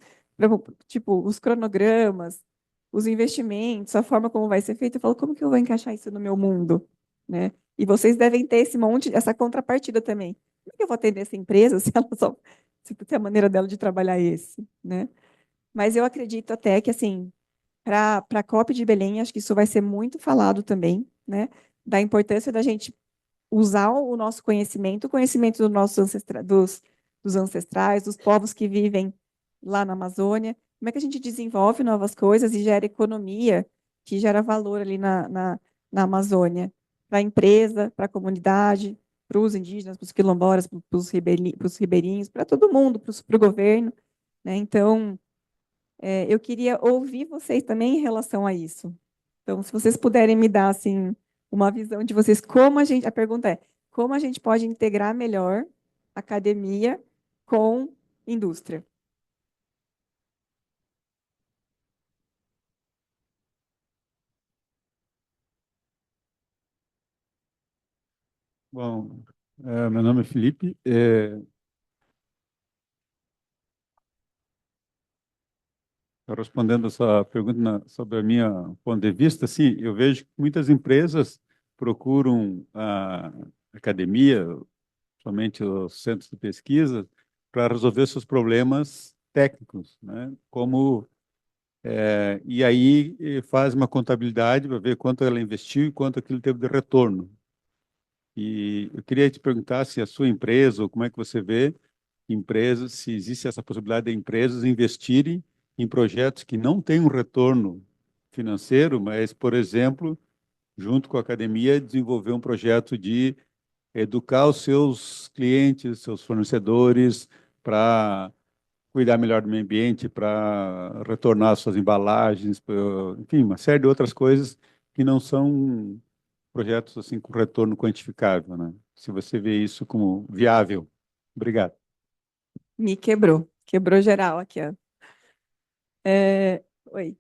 tipo, os cronogramas, os investimentos, a forma como vai ser feito, eu falo, como que eu vou encaixar isso no meu mundo, né? E vocês devem ter essa contrapartida também. Como é que eu vou atender essa empresa se ela só, se a maneira dela de trabalhar é esse, né? Mas eu acredito até que, assim, para a COP de Belém, acho que isso vai ser muito falado também, né? Da importância da gente usar o nosso conhecimento, o conhecimento dos ancestrais, dos povos que vivem lá na Amazônia, como é que a gente desenvolve novas coisas e gera economia, que gera valor ali na Amazônia, para a empresa, para a comunidade, para os indígenas, para os quilombolas, para os ribeirinhos, para todo mundo, para o governo. Né? Então, eu queria ouvir vocês também em relação a isso. Então, se vocês puderem me dar assim uma visão de vocês, a pergunta é, como a gente pode integrar melhor academia com indústria? Bom, meu nome é Felipe. Respondendo a sua pergunta sobre a minha ponto de vista, sim, eu vejo que muitas empresas procuram a academia, somente os centros de pesquisa, para resolver seus problemas técnicos, né? E aí faz uma contabilidade para ver quanto ela investiu e quanto aquilo teve de retorno. E eu queria te perguntar se a sua empresa, ou como é que você vê empresas, se existe essa possibilidade de empresas investirem em projetos que não têm um retorno financeiro, mas, por exemplo, junto com a academia, desenvolver um projeto de educar os seus clientes, seus fornecedores, para cuidar melhor do meio ambiente, para retornar suas embalagens, enfim, uma série de outras coisas que não são projetos assim com retorno quantificável, né? Se você vê isso como viável. Obrigado. Me quebrou. Quebrou geral aqui, ó. Oi.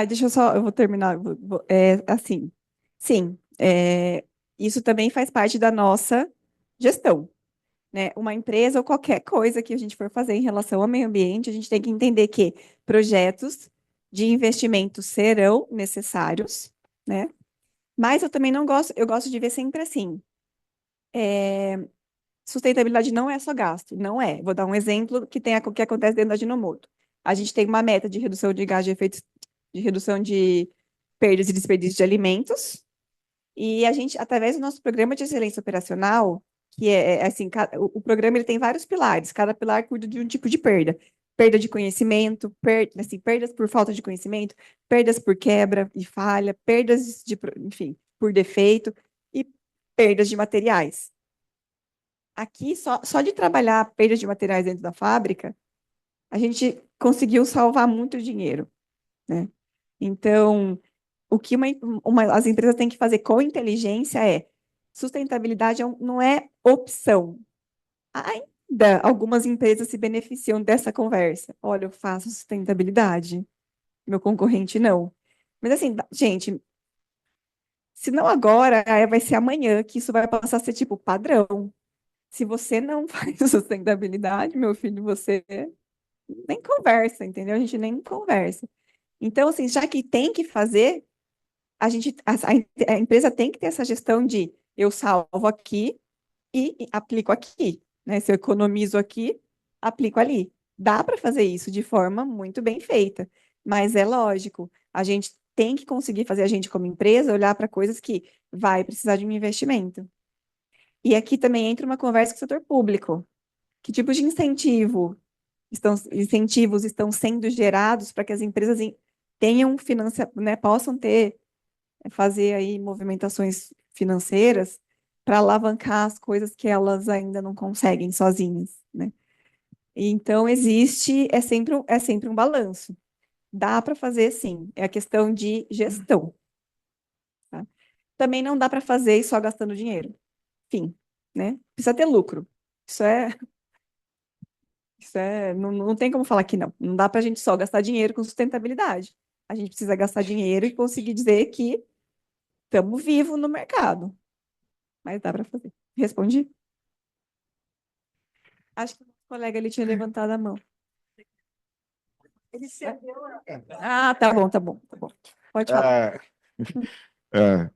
Deixa eu só, eu vou terminar. Assim, sim, isso também faz parte da nossa gestão, né? Uma empresa ou qualquer coisa que a gente for fazer em relação ao meio ambiente, a gente tem que entender que projetos de investimento serão necessários, né? Mas eu também não gosto, eu gosto de ver sempre assim. Sustentabilidade não é só gasto, não é. Vou dar um exemplo que acontece dentro da Ajinomoto. A gente tem uma meta de redução de gás de efeito, de redução de perdas e desperdício de alimentos, e a gente, através do nosso programa de excelência operacional, que assim, o programa ele tem vários pilares, cada pilar cuida de um tipo de perda. Perda de conhecimento, assim, perdas por falta de conhecimento, perdas por quebra e falha, perdas enfim, por defeito e perdas de materiais. Aqui, só de trabalhar a perda de materiais dentro da fábrica, a gente conseguiu salvar muito dinheiro, né? Então, o que as empresas têm que fazer com inteligência sustentabilidade não é opção. Ainda algumas empresas se beneficiam dessa conversa. Olha, eu faço sustentabilidade, meu concorrente não. Mas assim, gente, se não agora, aí vai ser amanhã que isso vai passar a ser tipo padrão. Se você não faz sustentabilidade, meu filho, você nem conversa, entendeu? A gente nem conversa. Então, assim, já que tem que fazer, a empresa tem que ter essa gestão de eu salvo aqui e aplico aqui, né? Se eu economizo aqui, aplico ali. Dá para fazer isso de forma muito bem feita, mas é lógico, a gente tem que conseguir fazer a gente como empresa olhar para coisas que vai precisar de um investimento. E aqui também entra uma conversa com o setor público. Que tipo de incentivos estão sendo gerados para que as empresas tenham né, possam fazer aí movimentações financeiras para alavancar as coisas que elas ainda não conseguem sozinhas, né? Então é sempre um balanço. Dá para fazer sim, é a questão de gestão, tá? Também não dá para fazer só gastando dinheiro. Fim, né? Precisa ter lucro. Isso é não tem como falar que não. Não dá para a gente só gastar dinheiro com sustentabilidade. A gente precisa gastar dinheiro e conseguir dizer que estamos vivos no mercado. Mas dá para fazer. Respondi? Acho que o colega ali tinha levantado a mão. Ele cedeu. Tá bom, tá bom, tá bom. Pode falar.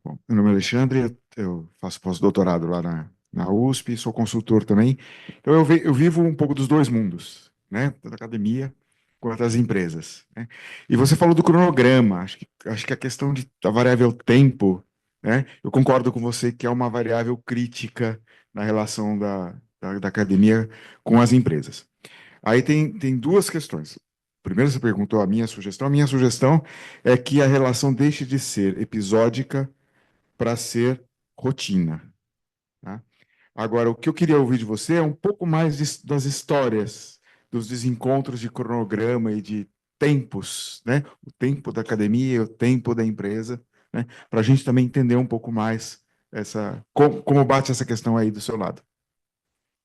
Bom, meu nome é Alexandre, eu faço pós-doutorado lá na USP, sou consultor também. Então, eu vivo um pouco dos dois mundos, né? Tanto a academia quanto as empresas, né? E você falou do cronograma, acho que a questão da variável tempo, né? Eu concordo com você que é uma variável crítica na relação da academia com as empresas. Aí tem duas questões. Primeiro, você perguntou a minha sugestão. A minha sugestão é que a relação deixe de ser episódica para ser rotina. Tá? Agora, o que eu queria ouvir de você é um pouco mais das histórias, dos desencontros de cronograma e de tempos, né? O tempo da academia e o tempo da empresa, né? Para a gente também entender um pouco mais como bate essa questão aí do seu lado.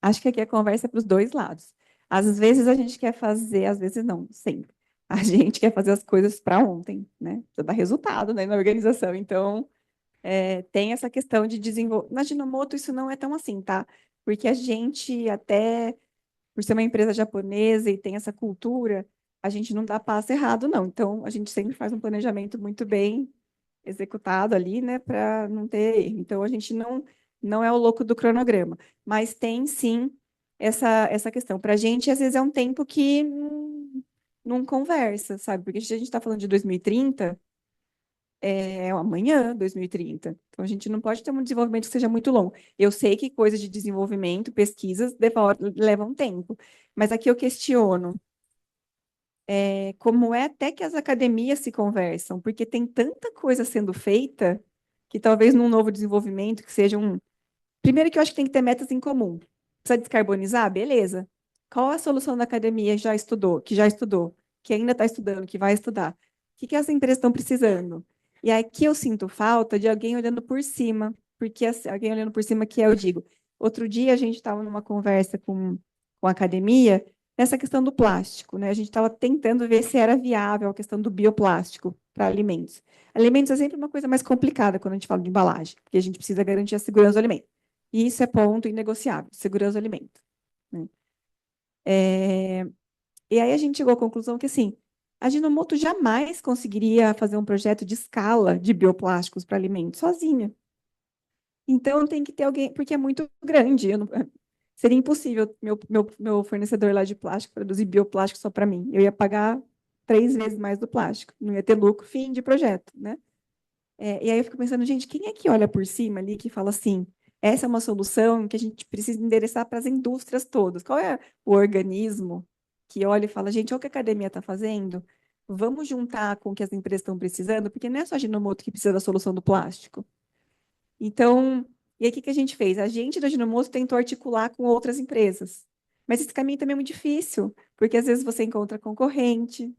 Acho que aqui a conversa é para os dois lados. Às vezes a gente quer fazer, às vezes não, sempre. A gente quer fazer as coisas para ontem, né? Precisa dar resultado, né, na organização. Então, tem essa questão de desenvolver. Na Ajinomoto, isso não é tão assim, tá? Porque a gente, até por ser uma empresa japonesa e tem essa cultura, a gente não dá passo errado, não. Então, a gente sempre faz um planejamento muito bem executado ali, né, para não ter erro. Então, a gente não é o louco do cronograma, mas tem sim essa questão. Para a gente, às vezes, é um tempo que não conversa, sabe? Porque se a gente está falando de 2030, é amanhã, 2030. Então, a gente não pode ter um desenvolvimento que seja muito longo. Eu sei que coisas de desenvolvimento, pesquisas, levam tempo, mas aqui eu questiono. como é até que as academias se conversam, porque tem tanta coisa sendo feita que talvez num novo desenvolvimento, que seja um... Primeiro que eu acho que tem que ter metas em comum. Precisa descarbonizar? Beleza. Qual a solução da academia que já estudou, que ainda está estudando, que vai estudar? O que as empresas estão precisando? E aqui eu sinto falta de alguém olhando por cima, porque alguém olhando por cima que eu digo. Outro dia a gente estava numa conversa com a academia, nessa questão do plástico, né? A gente estava tentando ver se era viável a questão do bioplástico para alimentos. Alimentos é sempre uma coisa mais complicada quando a gente fala de embalagem, porque a gente precisa garantir a segurança do alimento. E isso é ponto inegociável, segurança do alimento, né? E aí a gente chegou à conclusão que, assim, a Ajinomoto jamais conseguiria fazer um projeto de escala de bioplásticos para alimentos sozinha. Então, tem que ter alguém, porque é muito grande. Seria impossível meu fornecedor lá de plástico produzir bioplástico só para mim. Eu ia pagar 3 vezes mais do plástico. Não ia ter lucro, fim de projeto, né? E aí eu fico pensando, gente, quem é que olha por cima ali que fala assim, essa é uma solução que a gente precisa endereçar para as indústrias todas? Qual é o organismo que olha e fala, gente, olha o que a academia está fazendo? Vamos juntar com o que as empresas estão precisando, porque não é só a Ajinomoto que precisa da solução do plástico. Então, e aí o que a gente fez? A gente da Ajinomoto tentou articular com outras empresas. Mas esse caminho também é muito difícil, porque às vezes você encontra concorrente,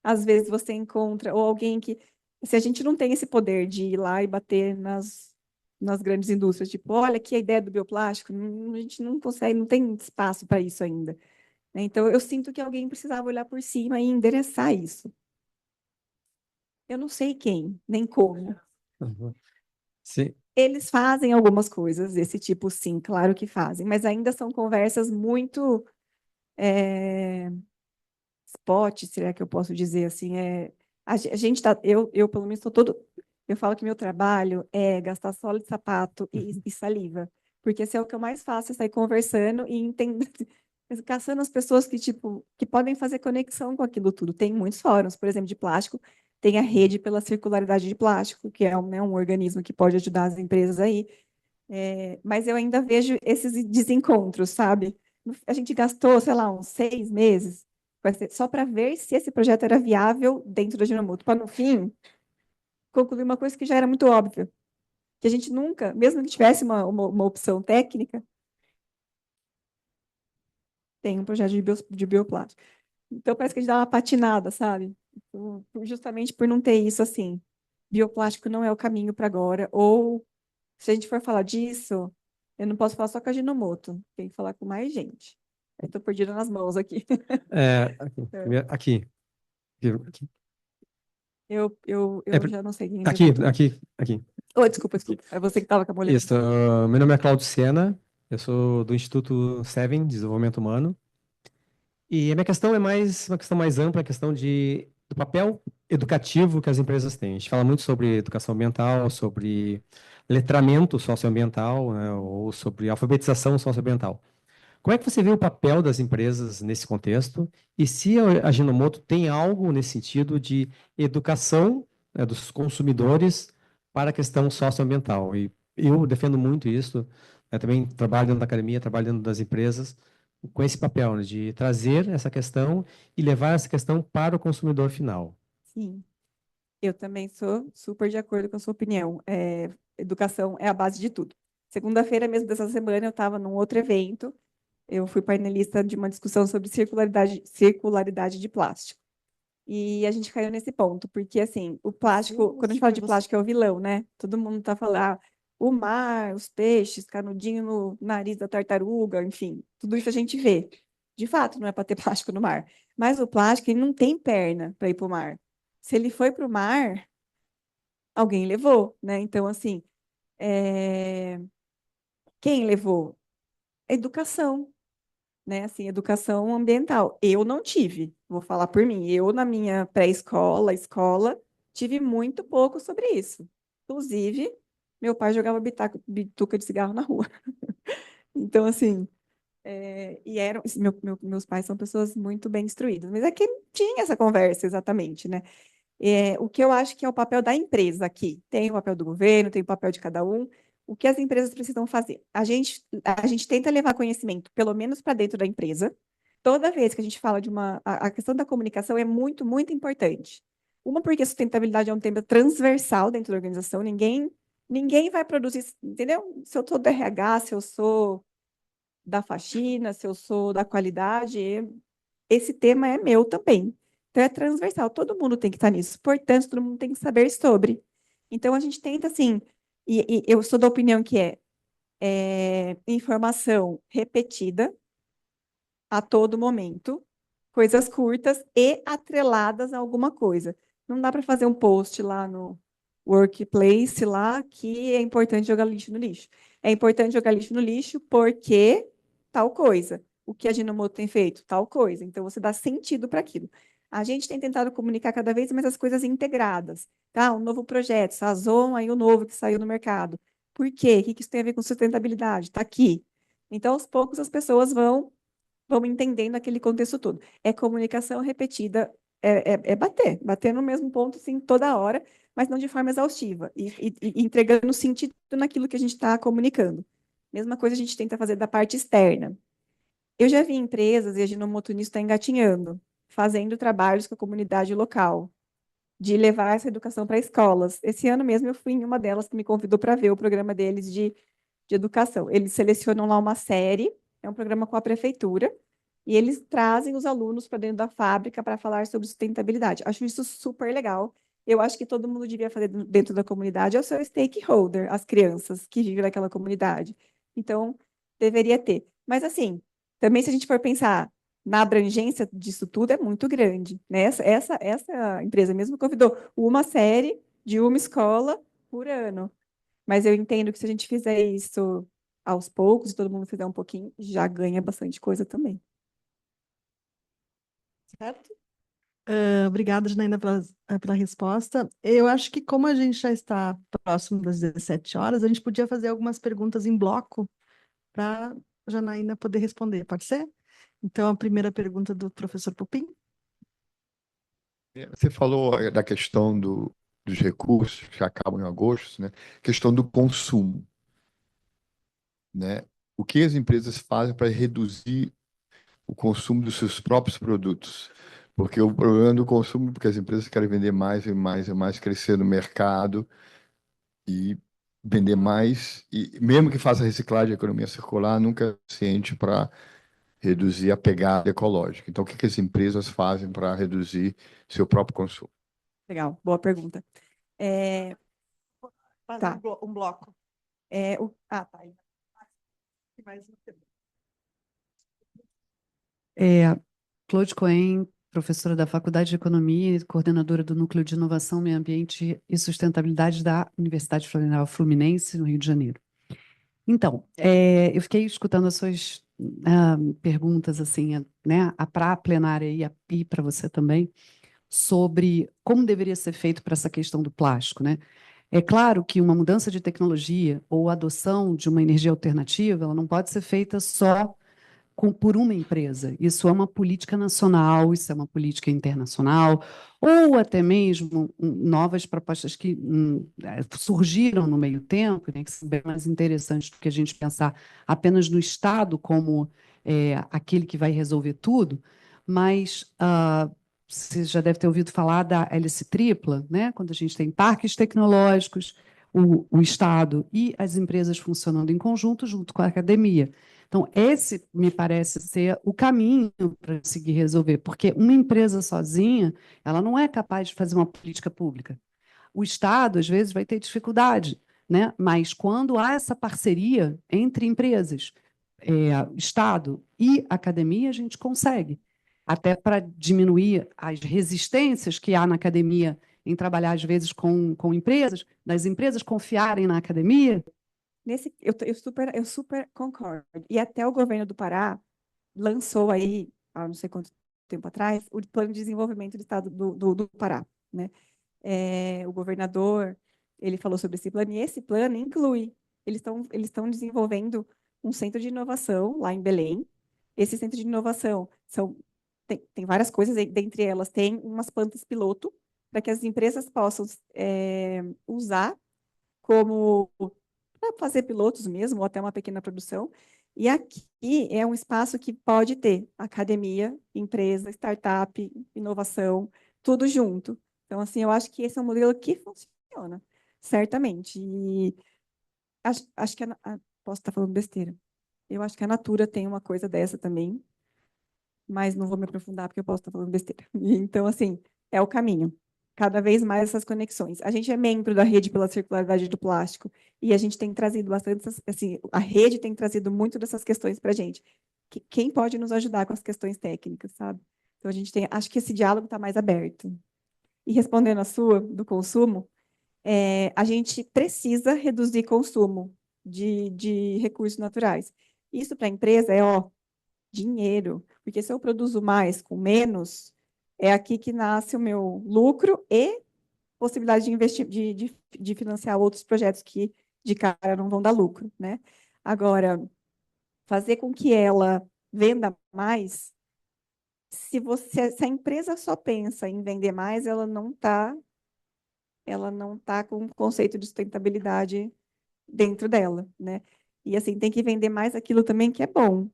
às vezes você encontra, ou alguém que... Se a gente não tem esse poder de ir lá e bater nas grandes indústrias, tipo, olha aqui a ideia do bioplástico, a gente não consegue, não tem espaço para isso ainda, né? Então, eu sinto que alguém precisava olhar por cima e endereçar isso. Eu não sei quem, nem como. Uhum. Sim, Eles fazem algumas coisas desse tipo, sim, claro que fazem, mas ainda são conversas muito spot, será que eu posso dizer assim? A gente tá, eu pelo menos estou todo. Eu falo que meu trabalho é gastar sola de sapato e saliva, porque esse é o que eu mais faço, é sair conversando e entendendo, caçando as pessoas que, tipo, que podem fazer conexão com aquilo tudo. Tem muitos fóruns, por exemplo, de plástico, tem a Rede pela Circularidade de Plástico, que é um organismo que pode ajudar as empresas aí. Mas eu ainda vejo esses desencontros, sabe? A gente gastou, sei lá, uns 6 meses só para ver se esse projeto era viável dentro da Ajinomoto, para no fim concluir uma coisa que já era muito óbvia, que a gente nunca, mesmo que tivesse uma opção técnica, tem um projeto de bioplástico. Então parece que a gente dá uma patinada, sabe? Justamente por não ter isso assim. Bioplástico não é o caminho para agora, ou se a gente for falar disso, eu não posso falar só com a Ajinomoto, tem que falar com mais gente. Eu estou perdida nas mãos aqui. aqui. Aqui. Eu É, já não sei quem aqui, levantou. aqui. Oh, desculpa. É você que estava com a mulher. Isso, meu nome é Claudio Sena, eu sou do Instituto Seven, Desenvolvimento Humano, e a minha questão é uma questão mais ampla, a questão do papel educativo que as empresas têm. A gente fala muito sobre educação ambiental, sobre letramento socioambiental, né, ou sobre alfabetização socioambiental. Como é que você vê o papel das empresas nesse contexto? E se a Ajinomoto tem algo nesse sentido de educação, né, dos consumidores para a questão socioambiental? E eu defendo muito isso. Eu também trabalho dentro da academia, trabalho dentro das empresas, com esse papel, né, de trazer essa questão e levar essa questão para o consumidor final. Sim, eu também sou super de acordo com a sua opinião. Educação é a base de tudo. Segunda-feira mesmo dessa semana eu estava num outro evento. Eu fui painelista de uma discussão sobre circularidade de plástico. E a gente caiu nesse ponto, porque assim, o plástico, quando a gente fala de plástico, é o vilão, né? Todo mundo está falando, o mar, os peixes, canudinho no nariz da tartaruga, enfim, tudo isso a gente vê. De fato, não é para ter plástico no mar. Mas o plástico, ele não tem perna para ir para o mar. Se ele foi para o mar, alguém levou, né? Então, assim, quem levou? A educação, né? Assim, educação ambiental. Eu não tive, vou falar por mim. Eu, na minha pré-escola, escola, tive muito pouco sobre isso. Inclusive, meu pai jogava bituca de cigarro na rua. Então, assim, meus pais são pessoas muito bem instruídas, mas é que tinha essa conversa exatamente, né? O que eu acho que é o papel da empresa aqui. Tem o papel do governo, tem o papel de cada um. O que as empresas precisam fazer? A gente tenta levar conhecimento, pelo menos para dentro da empresa, toda vez que a gente fala de a questão da comunicação é muito, muito importante. Uma, porque a sustentabilidade é um tema transversal dentro da organização, ninguém vai produzir, entendeu? Se eu sou do RH, se eu sou da faxina, se eu sou da qualidade, esse tema é meu também. Então, é transversal, todo mundo tem que estar nisso. Portanto, todo mundo tem que saber sobre. Então, a gente tenta, assim, e eu sou da opinião que informação repetida a todo momento, coisas curtas e atreladas a alguma coisa. Não dá para fazer um post lá no workplace lá que é importante jogar lixo no lixo. É importante jogar lixo no lixo porque tal coisa. O que a Ginomoto tem feito? Tal coisa. Então, você dá sentido para aquilo. A gente tem tentado comunicar cada vez mais as coisas integradas. Tá? Um novo projeto, Sazon, aí o novo que saiu no mercado. Por quê? O que isso tem a ver com sustentabilidade? Está aqui. Então, aos poucos, as pessoas vão entendendo aquele contexto todo. É comunicação repetida, bater no mesmo ponto, sim, toda hora, mas não de forma exaustiva, e entregando sentido naquilo que a gente está comunicando. Mesma coisa a gente tenta fazer da parte externa. Eu já vi empresas, e a Ginomoto nisso está engatinhando, fazendo trabalhos com a comunidade local, de levar essa educação para escolas. Esse ano mesmo eu fui em uma delas que me convidou para ver o programa deles de educação. Eles selecionam lá uma série, é um programa com a prefeitura, e eles trazem os alunos para dentro da fábrica para falar sobre sustentabilidade. Acho isso super legal. Eu acho que todo mundo devia fazer dentro da comunidade, é o seu stakeholder, as crianças que vivem naquela comunidade. Então, deveria ter. Mas, assim, também se a gente for pensar na abrangência disso tudo, é muito grande, né? Essa empresa mesmo convidou uma série de uma escola por ano. Mas eu entendo que se a gente fizer isso aos poucos, e todo mundo fizer um pouquinho, já ganha bastante coisa também. Certo? Obrigada, Janaína, pela resposta. Eu acho que, como a gente já está próximo das 17 horas, a gente podia fazer algumas perguntas em bloco para a Janaína poder responder, pode ser? Então, a primeira pergunta do professor Pupim. Você falou da questão dos recursos que acabam em agosto, né? Questão do consumo, né? O que as empresas fazem para reduzir o consumo dos seus próprios produtos? Porque o problema do consumo, porque as empresas querem vender mais e mais e mais, crescer no mercado e vender mais, e mesmo que faça reciclagem, economia circular, nunca é suficiente para reduzir a pegada ecológica. Então, o que que as empresas fazem para reduzir seu próprio consumo? Legal, boa pergunta. Faz Tá. um bloco. Tá. Mais uma pergunta. Claude Cohen, professora da Faculdade de Economia e coordenadora do Núcleo de Inovação, Meio Ambiente e Sustentabilidade da Universidade Federal Fluminense, no Rio de Janeiro. Então, eu fiquei escutando as suas perguntas, assim, né, para a plenária e para você também, sobre como deveria ser feito para essa questão do plástico, né? É claro que uma mudança de tecnologia ou a adoção de uma energia alternativa, ela não pode ser feita só por uma empresa. Isso é uma política nacional, isso é uma política internacional, ou até mesmo novas propostas que surgiram no meio tempo, né, que são bem mais interessantes do que a gente pensar apenas no Estado como aquele que vai resolver tudo, mas você já deve ter ouvido falar da hélice tripla, né, quando a gente tem parques tecnológicos, o Estado e as empresas funcionando em conjunto, junto com a academia. Então, esse me parece ser o caminho para conseguir resolver, porque uma empresa sozinha, ela não é capaz de fazer uma política pública. O Estado, às vezes, vai ter dificuldade, né? Mas quando há essa parceria entre empresas, Estado e academia, a gente consegue. Até para diminuir as resistências que há na academia em trabalhar, às vezes, com empresas, das empresas confiarem na academia. Eu super concordo. E até o governo do Pará lançou aí, há não sei quanto tempo atrás, o plano de desenvolvimento do estado do Pará, né? O governador, ele falou sobre esse plano, e esse plano inclui, eles estão desenvolvendo um centro de inovação lá em Belém. Esse centro de inovação tem várias coisas, dentre elas tem umas plantas piloto, para que as empresas possam usar como para fazer pilotos mesmo, ou até uma pequena produção, E aqui é um espaço que pode ter academia, empresa, startup, inovação, tudo junto. Então, assim, eu acho que esse é um modelo que funciona, certamente. E acho que posso estar falando besteira. Eu acho que a Natura tem uma coisa dessa também, mas não vou me aprofundar porque eu posso estar falando besteira. Então, assim, é o caminho. Cada vez mais essas conexões. A gente é membro da Rede pela Circularidade do Plástico e a gente tem trazido bastante, assim, a rede tem trazido muito dessas questões para a gente. Quem pode nos ajudar com as questões técnicas, sabe? Então, a gente tem, acho que esse diálogo está mais aberto. E respondendo a sua, do consumo, a gente precisa reduzir consumo de recursos naturais. Isso para a empresa é, ó, dinheiro, porque se eu produzo mais com menos, é aqui que nasce o meu lucro e possibilidade de investir, de financiar outros projetos que de cara não vão dar lucro, né? Agora, fazer com que ela venda mais, se a empresa só pensa em vender mais, ela não tá com o conceito de sustentabilidade dentro dela, né? E assim, tem que vender mais aquilo também que é bom,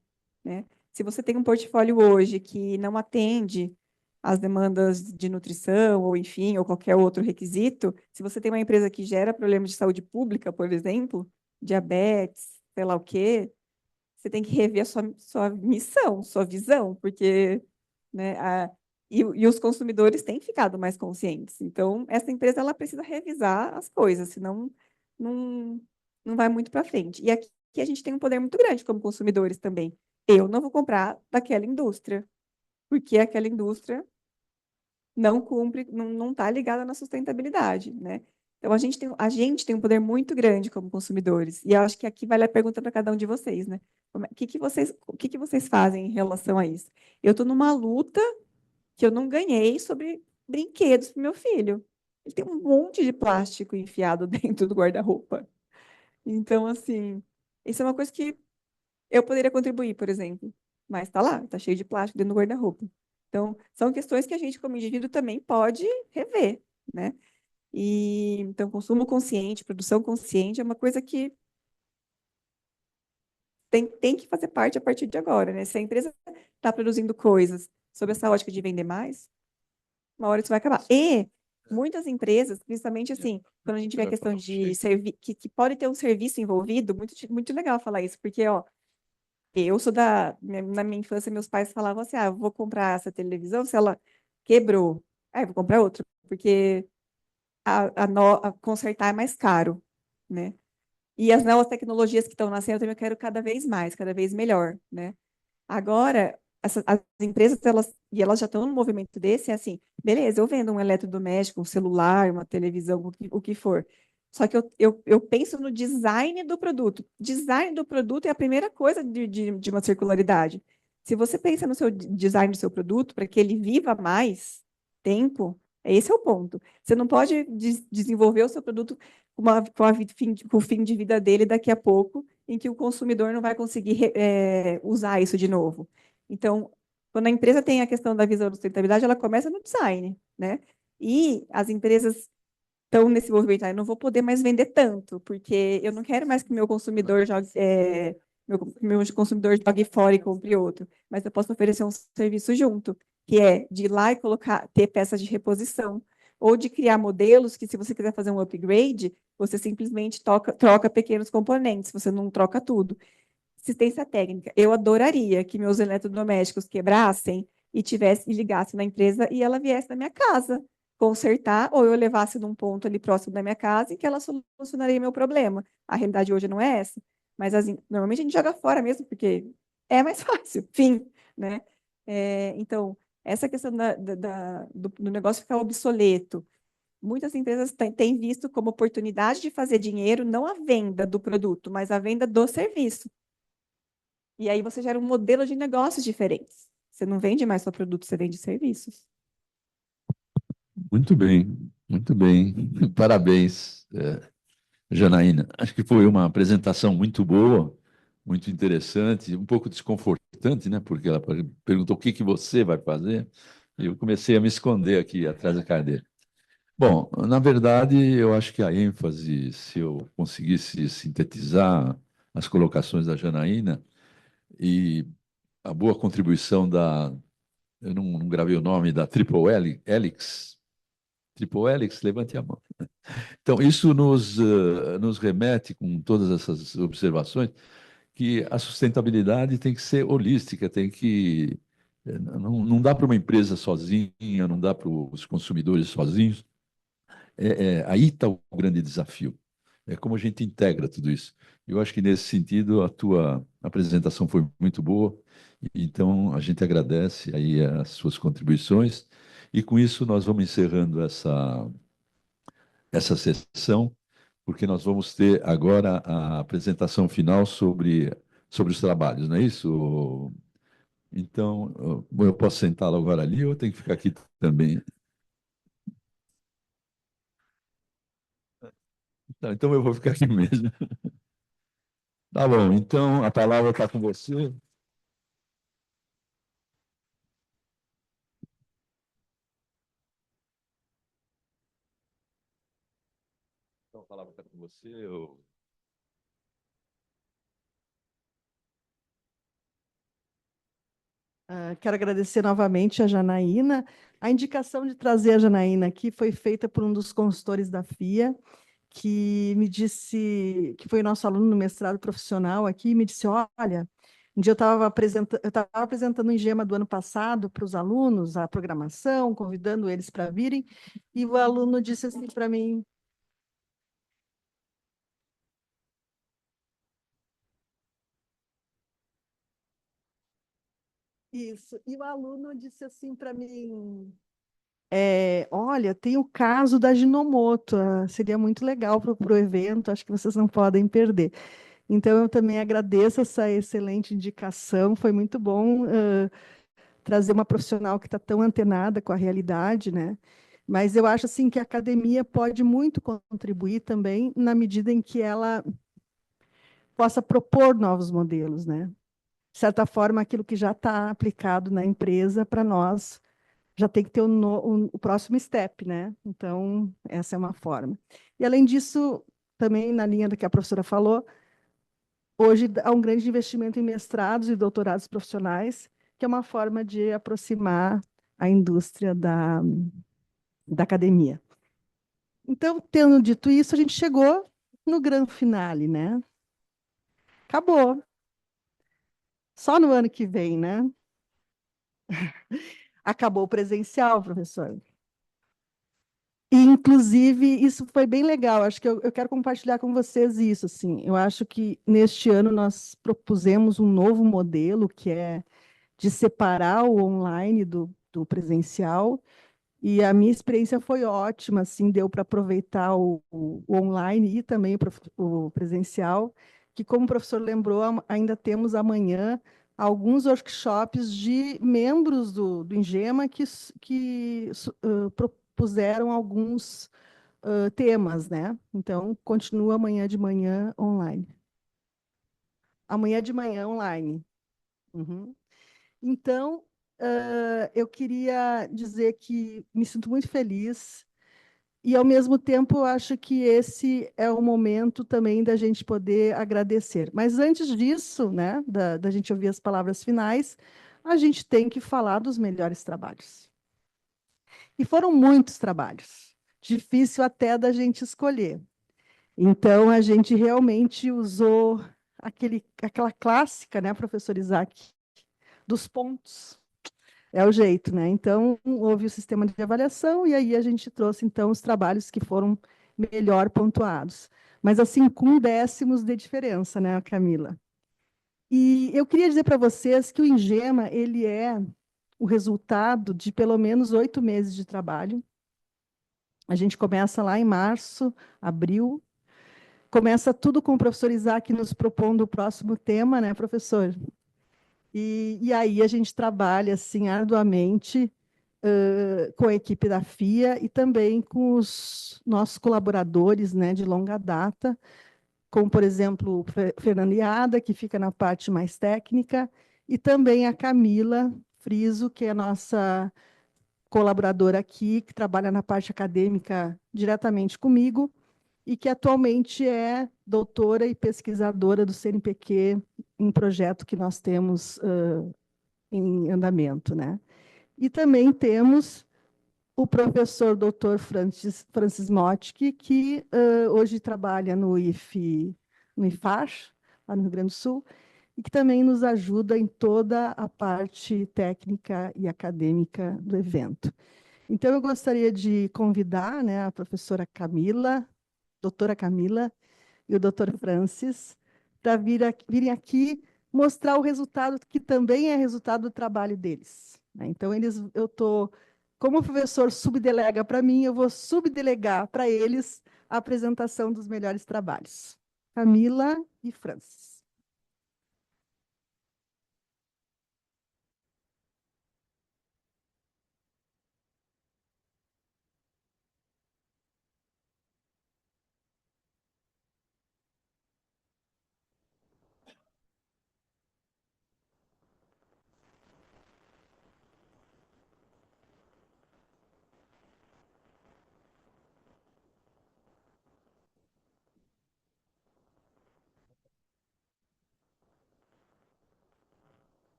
né? Se você tem um portfólio hoje que não atende às demandas de nutrição, ou enfim, ou qualquer outro requisito, se você tem uma empresa que gera problemas de saúde pública, por exemplo, diabetes, sei lá o quê, você tem que rever a sua missão, sua visão, porque, né, e os consumidores têm ficado mais conscientes. Então, essa empresa ela precisa revisar as coisas, senão não, não vai muito para frente. E aqui a gente tem um poder muito grande como consumidores também. Eu não vou comprar daquela indústria, porque aquela indústria não cumpre, não está ligada na sustentabilidade, né? Então, a gente tem um poder muito grande como consumidores. E eu acho que aqui vale a pergunta para cada um de vocês, né? O que que vocês fazem em relação a isso? Eu estou numa luta que eu não ganhei sobre brinquedos para meu filho. Ele tem um monte de plástico enfiado dentro do guarda-roupa. Então, assim, isso é uma coisa que eu poderia contribuir, por exemplo. Mas está lá, está cheio de plástico dentro do guarda-roupa. Então, são questões que a gente, como indivíduo, também pode rever, né? E, então, consumo consciente, produção consciente é uma coisa que tem que fazer parte a partir de agora, né? Se a empresa está produzindo coisas sob essa ótica de vender mais, uma hora isso vai acabar. E muitas empresas, principalmente assim, quando a gente vê a questão de que pode ter um serviço envolvido, muito legal falar isso, porque, ó, eu sou na minha infância, meus pais falavam assim, eu vou comprar essa televisão, se ela quebrou, eu vou comprar outra, porque consertar é mais caro, né? E as novas tecnologias que estão nascendo, eu também quero cada vez mais, cada vez melhor, né? Agora, as empresas, elas já estão num movimento desse, é assim, beleza, eu vendo um eletrodoméstico, um celular, uma televisão, o que for. Só que eu penso no design do produto. Design do produto é a primeira coisa de uma circularidade. Se você pensa no seu design do seu produto, para que ele viva mais tempo, esse é o ponto. Você não pode desenvolver o seu produto com o fim de vida dele daqui a pouco, em que o consumidor não vai conseguir usar isso de novo. Então, quando a empresa tem a questão da visão da sustentabilidade, ela começa no design, né? E as empresas estão nesse movimento, eu não vou poder mais vender tanto, porque eu não quero mais que meu consumidor jogue, meu consumidor jogue fora e compre outro, mas eu posso oferecer um serviço junto, que é de ir lá e ter peças de reposição, ou de criar modelos que, se você quiser fazer um upgrade, você simplesmente troca pequenos componentes, você não troca tudo. Assistência técnica. Eu adoraria que meus eletrodomésticos quebrassem e ligasse na empresa e ela viesse na minha casa consertar, ou eu levasse num ponto ali próximo da minha casa e que ela solucionaria meu problema. A realidade hoje não é essa, mas normalmente a gente joga fora mesmo, porque é mais fácil, fim, né? Então, essa questão do negócio ficar obsoleto, muitas empresas têm visto como oportunidade de fazer dinheiro, não a venda do produto, mas a venda do serviço. E aí você gera um modelo de negócios diferentes. Você não vende mais só produto, você vende serviços. Muito bem, muito bem. Parabéns, Janaína. Acho que foi uma apresentação muito boa, muito interessante, um pouco desconfortante, né? Porque ela perguntou o que que você vai fazer, e eu comecei a me esconder aqui atrás da cadeira. Bom, na verdade, eu acho que a ênfase, se eu conseguisse sintetizar as colocações da Janaína, e a boa contribuição eu não gravei o nome, da Helix. Triple Helix, levante a mão. Então, isso nos remete, com todas essas observações, que a sustentabilidade tem que ser holística, não dá para uma empresa sozinha, não dá para os consumidores sozinhos. Aí está o grande desafio. É como a gente integra tudo isso. Eu acho que, nesse sentido, a tua apresentação foi muito boa, então a gente agradece aí as suas contribuições, e com isso nós vamos encerrando essa sessão, porque nós vamos ter agora a apresentação final sobre os trabalhos, não é isso? Então, eu posso sentá-lo agora ali ou eu tenho que ficar aqui também? Tá, então eu vou ficar aqui mesmo. Tá bom, então a palavra está com você. Então a palavra está com você. Quero agradecer novamente a Janaína. A indicação de trazer a Janaína aqui foi feita por um dos consultores da FIA, que me disse, que foi nosso aluno no mestrado profissional aqui, e me disse, olha, um dia eu estava apresentando o Engema do ano passado para os alunos, a programação, convidando eles para virem, e o aluno disse assim para mim, isso, e o aluno disse assim para mim, olha, tem o caso da Ginomoto, seria muito legal para o evento, acho que vocês não podem perder. Então, eu também agradeço essa excelente indicação, foi muito bom trazer uma profissional que está tão antenada com a realidade, né? Mas eu acho assim que a academia pode muito contribuir também na medida em que ela possa propor novos modelos, né? De certa forma, aquilo que já está aplicado na empresa, para nós, já tem que ter o próximo step, né? Então, essa é uma forma. E, além disso, também na linha do que a professora falou, hoje há um grande investimento em mestrados e doutorados profissionais, que é uma forma de aproximar a indústria da academia. Então, tendo dito isso, a gente chegou no grande finale, né? Acabou. Só no ano que vem, né? Acabou o presencial, professor. E, inclusive, isso foi bem legal. Acho que eu quero compartilhar com vocês isso. Assim. Eu acho que, neste ano, nós propusemos um novo modelo, que é de separar o online do presencial. E a minha experiência foi ótima, assim, deu para aproveitar o online e também o presencial, que, como o professor lembrou, ainda temos amanhã alguns workshops de membros do Engema que propuseram alguns temas, né? Então, continua amanhã de manhã online. Amanhã de manhã online. Uhum. Então, eu queria dizer que me sinto muito feliz e, ao mesmo tempo, acho que esse é o momento também da gente poder agradecer. Mas, antes disso, né, da gente ouvir as palavras finais, a gente tem que falar dos melhores trabalhos. E foram muitos trabalhos, difícil até da gente escolher. Então, a gente realmente usou aquela clássica, né, professor Isaac, dos pontos. É o jeito, né? Então, houve o sistema de avaliação e aí a gente trouxe, então, os trabalhos que foram melhor pontuados. Mas, assim, com décimos de diferença, né, Camila? E eu queria dizer para vocês que o Engema, ele é o resultado de pelo menos 8 meses de trabalho. A gente começa lá em março, abril. Começa tudo com o professor Isaac nos propondo o próximo tema, né, professor? E aí a gente trabalha assim arduamente com a equipe da FIA e também com os nossos colaboradores, né, de longa data, como, por exemplo, o Fernando Iada, que fica na parte mais técnica, e também a Camila Friso, que é a nossa colaboradora aqui, que trabalha na parte acadêmica diretamente comigo, e que atualmente é doutora e pesquisadora do CNPq um projeto que nós temos em andamento, né? E também temos o professor Dr. Francis Motke, que hoje trabalha no IFAR, lá no Rio Grande do Sul, e que também nos ajuda em toda a parte técnica e acadêmica do evento. Então, eu gostaria de convidar, né, a professora Camila, doutora Camila, e o doutor Francis, para virem aqui mostrar o resultado, que também é resultado do trabalho deles, né? Então, como o professor subdelega para mim, eu vou subdelegar para eles a apresentação dos melhores trabalhos. Camila e Francis.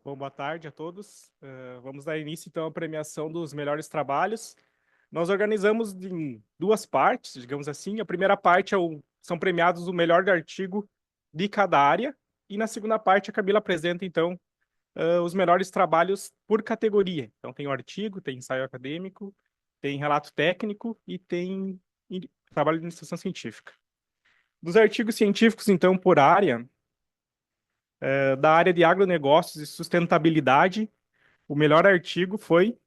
Bom, boa tarde a todos. Vamos dar início, então, à premiação dos melhores trabalhos. Nós organizamos em duas partes, digamos assim. A primeira parte são premiados o melhor artigo de cada área, e na segunda parte a Camila apresenta, então, os melhores trabalhos por categoria. Então, tem o artigo, tem ensaio acadêmico, tem relato técnico e tem trabalho de iniciação científica. Dos artigos científicos, então, por área, da área de agronegócios e sustentabilidade, o melhor artigo foi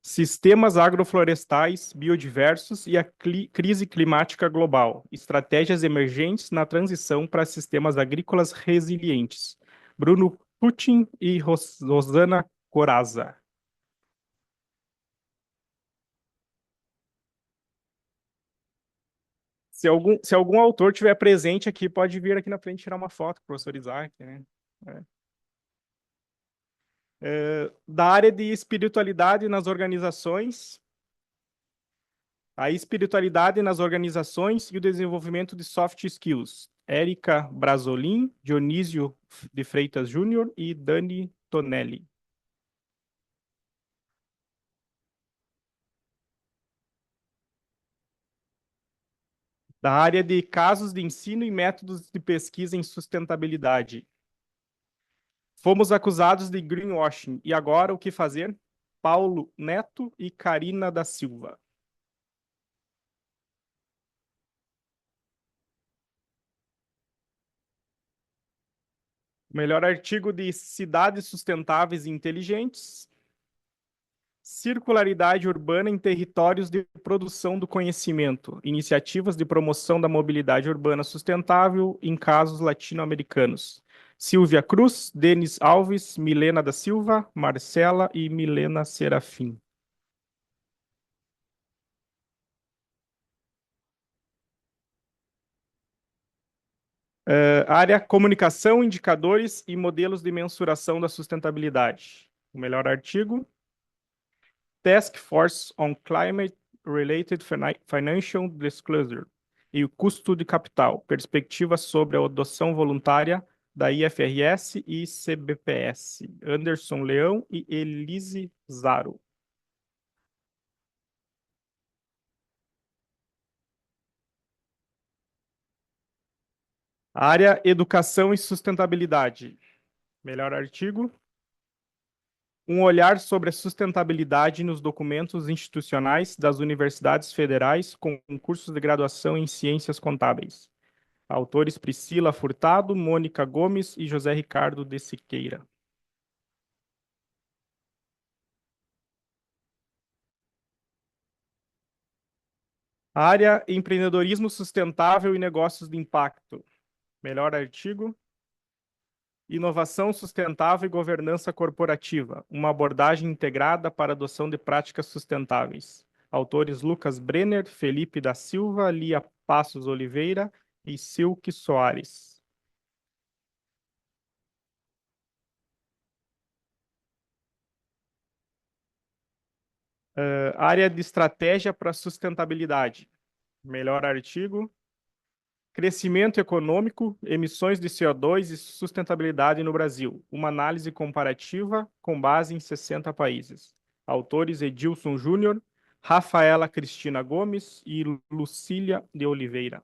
Sistemas agroflorestais biodiversos e a crise climática global, estratégias emergentes na transição para sistemas agrícolas resilientes. Bruno Putin e Rosana Corazza. Se algum autor tiver presente aqui, pode vir aqui na frente tirar uma foto com o professor Isaac, né? Da área de espiritualidade nas organizações, a espiritualidade nas organizações e o desenvolvimento de soft skills. Érica Brasolin, Dionísio de Freitas Júnior e Dani Tonelli. Da área de casos de ensino e métodos de pesquisa em sustentabilidade. Fomos acusados de greenwashing. E agora o que fazer? Paulo Neto e Karina da Silva. Melhor artigo de cidades sustentáveis e inteligentes. Circularidade urbana em territórios de produção do conhecimento. Iniciativas de promoção da mobilidade urbana sustentável em casos latino-americanos. Silvia Cruz, Denis Alves, Milena da Silva, Marcela e Milena Serafim. Área Comunicação, Indicadores e Modelos de Mensuração da Sustentabilidade. O melhor artigo. Task Force on Climate-Related Financial Disclosure e o custo de capital. Perspectivas sobre a adoção voluntária da IFRS e CBPS. Anderson Leão e Elise Zaro. Área Educação e Sustentabilidade. Melhor artigo. Um olhar sobre a sustentabilidade nos documentos institucionais das universidades federais com cursos de graduação em Ciências Contábeis. Autores Priscila Furtado, Mônica Gomes e José Ricardo de Siqueira. Área Empreendedorismo Sustentável e Negócios de Impacto. Melhor artigo. Inovação sustentável e governança corporativa. Uma abordagem integrada para a adoção de práticas sustentáveis. Autores Lucas Brenner, Felipe da Silva, Lia Passos Oliveira e Silke Soares. Área de estratégia para sustentabilidade. Melhor artigo. Crescimento econômico, emissões de CO2 e sustentabilidade no Brasil. Uma análise comparativa com base em 60 países. Autores Edilson Júnior, Rafaela Cristina Gomes e Lucília de Oliveira.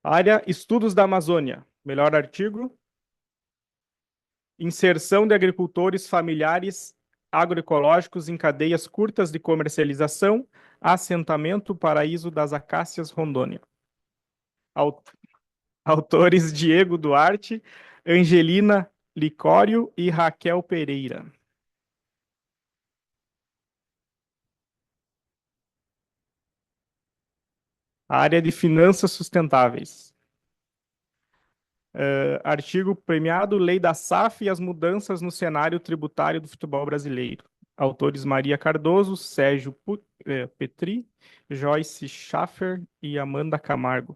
Área Estudos da Amazônia. Melhor artigo. Inserção de agricultores familiares agroecológicos em cadeias curtas de comercialização, assentamento Paraíso das Acácias, Rondônia. Autores Diego Duarte, Angelina Licório e Raquel Pereira. Área de Finanças Sustentáveis. Artigo premiado, Lei da SAF e as mudanças no cenário tributário do futebol brasileiro. Autores Maria Cardoso, Sérgio Petri, Joyce Schaffer e Amanda Camargo.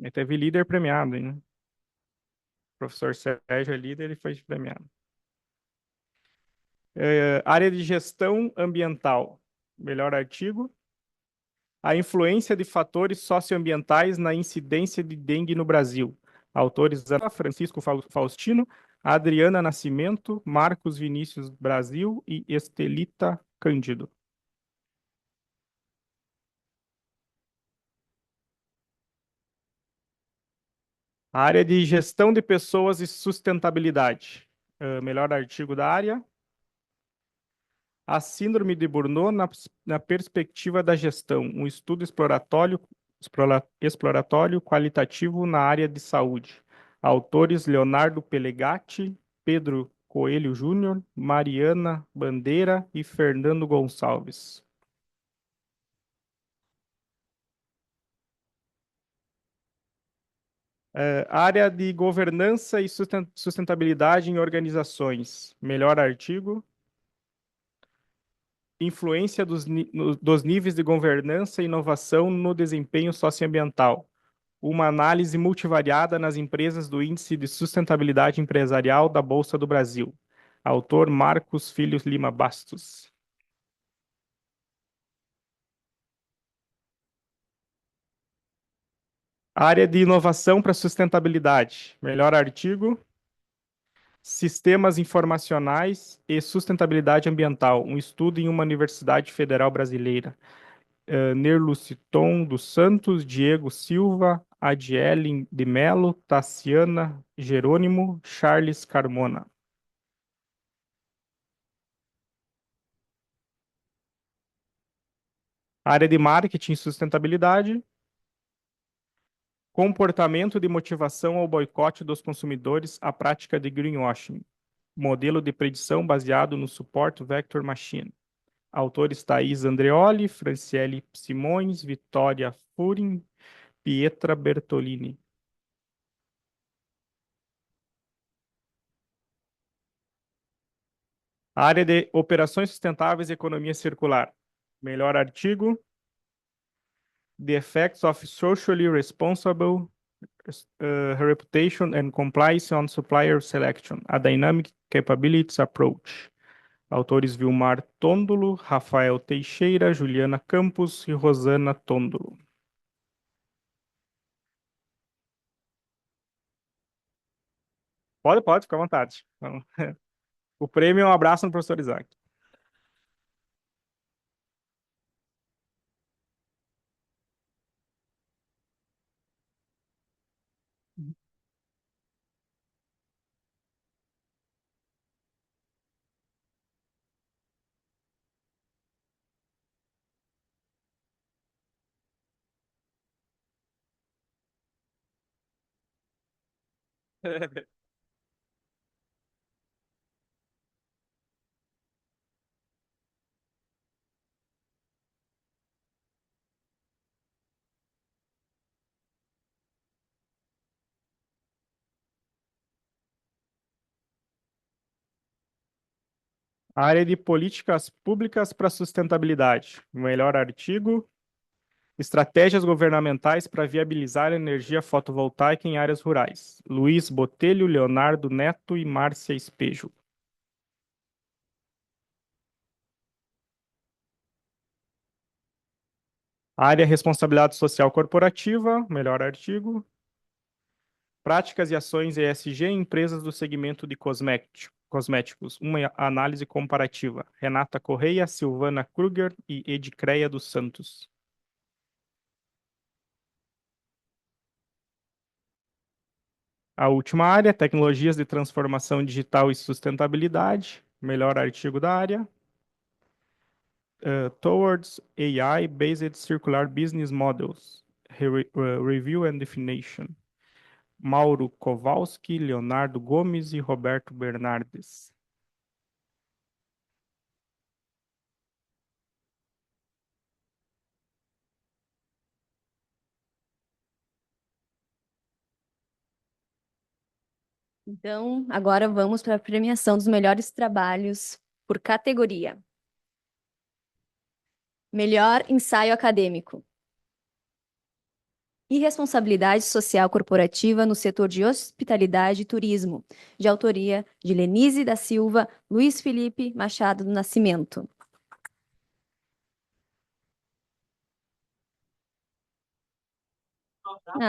E teve líder premiado, hein, né? O professor Sérgio é líder e foi premiado. Área de Gestão Ambiental. Melhor artigo. A influência de fatores socioambientais na incidência de dengue no Brasil. Autores Francisco Faustino, Adriana Nascimento, Marcos Vinícius Brasil e Estelita Cândido. Área de Gestão de Pessoas e Sustentabilidade. Melhor artigo da área. A Síndrome de Burnout na perspectiva da gestão, um estudo exploratório qualitativo na área de saúde. Autores Leonardo Pelegatti, Pedro Coelho Júnior, Mariana Bandeira e Fernando Gonçalves. Área de Governança e Sustentabilidade em Organizações. Melhor artigo. Influência dos níveis de governança e inovação no desempenho socioambiental. Uma análise multivariada nas empresas do Índice de Sustentabilidade Empresarial da Bolsa do Brasil. Autor Marcos Filho Lima Bastos. Área de Inovação para Sustentabilidade. Melhor artigo. Sistemas Informacionais e Sustentabilidade Ambiental. Um estudo em uma Universidade Federal Brasileira. Nerluciton dos Santos, Diego Silva, Adiele de Melo, Tassiana Jerônimo, Charles Carmona. Área de Marketing e Sustentabilidade. Comportamento de motivação ao boicote dos consumidores, a prática de greenwashing. Modelo de predição baseado no Support Vector Machine. Autores Thaís Andreoli, Franciele Simões, Vitória Furin, Pietra Bertolini. Área de Operações Sustentáveis e Economia Circular. Melhor artigo. The Effects of Socially Responsible Reputation and Compliance on Supplier Selection, a Dynamic Capabilities Approach. Autores Vilmar Tôndolo, Rafael Teixeira, Juliana Campos e Rosana Tôndolo. Pode, fica à vontade. O prêmio é um abraço no professor Isaac. Área de Políticas Públicas para Sustentabilidade. Melhor artigo. Estratégias governamentais para viabilizar a energia fotovoltaica em áreas rurais. Luiz Botelho, Leonardo Neto e Márcia Espejo. Área Responsabilidade Social Corporativa, melhor artigo. Práticas e ações ESG em empresas do segmento de cosméticos. Uma análise comparativa. Renata Correia, Silvana Kruger e Edicreia dos Santos. A última área, tecnologias de transformação digital e sustentabilidade. Melhor artigo da área. Towards AI-based circular business models. Review and definition. Mauro Kowalski, Leonardo Gomes e Roberto Bernardes. Então, agora vamos para a premiação dos melhores trabalhos por categoria. Melhor ensaio acadêmico. E responsabilidade social corporativa no setor de hospitalidade e turismo, de autoria de Lenise da Silva, Luiz Felipe Machado do Nascimento.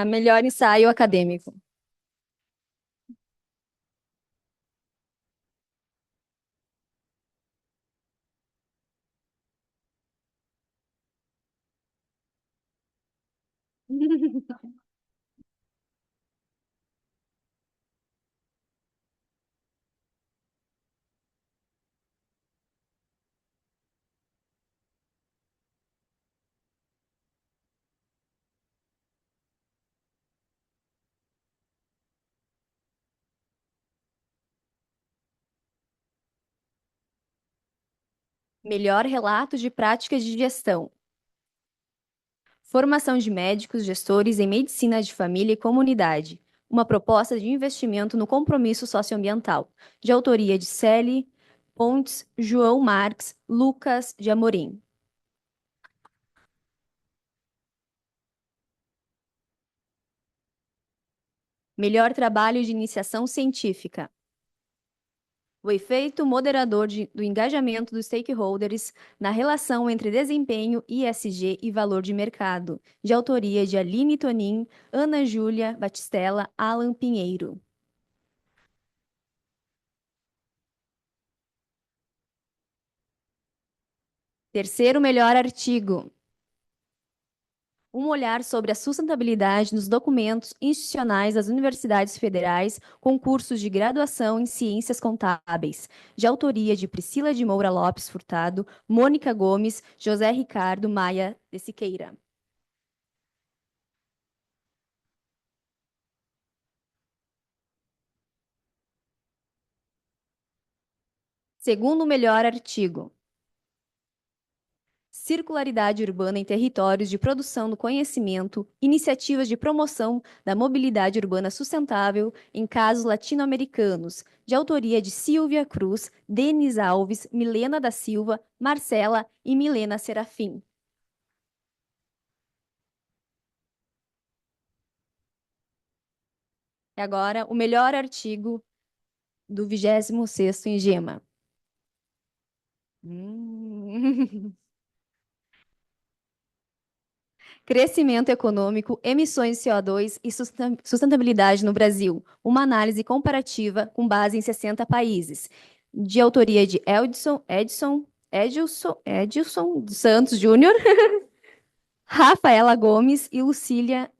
Melhor ensaio acadêmico. Melhor relato de práticas de gestão. Formação de médicos gestores em medicina de família e comunidade. Uma proposta de investimento no compromisso socioambiental. De autoria de Celi Pontes, João Marques, Lucas de Amorim. Melhor trabalho de iniciação científica. O efeito moderador do engajamento dos stakeholders na relação entre desempenho ISG e valor de mercado, de autoria de Aline Tonin, Ana Júlia Batistella, Alan Pinheiro. Terceiro melhor artigo. Um olhar sobre a sustentabilidade nos documentos institucionais das universidades federais, com cursos de graduação em ciências contábeis, de autoria de Priscila de Moura Lopes Furtado, Mônica Gomes, José Ricardo Maia de Siqueira. Segundo melhor artigo. Circularidade urbana em territórios de produção do conhecimento, iniciativas de promoção da mobilidade urbana sustentável em casos latino-americanos, de autoria de Silvia Cruz, Denis Alves, Milena da Silva, Marcela e Milena Serafim. E agora, o melhor artigo do 26º INGEMA. Crescimento econômico, emissões de CO2 e sustentabilidade no Brasil. Uma análise comparativa com base em 60 países. De autoria de Edilson dos Santos Júnior, Rafaela Gomes e Lucília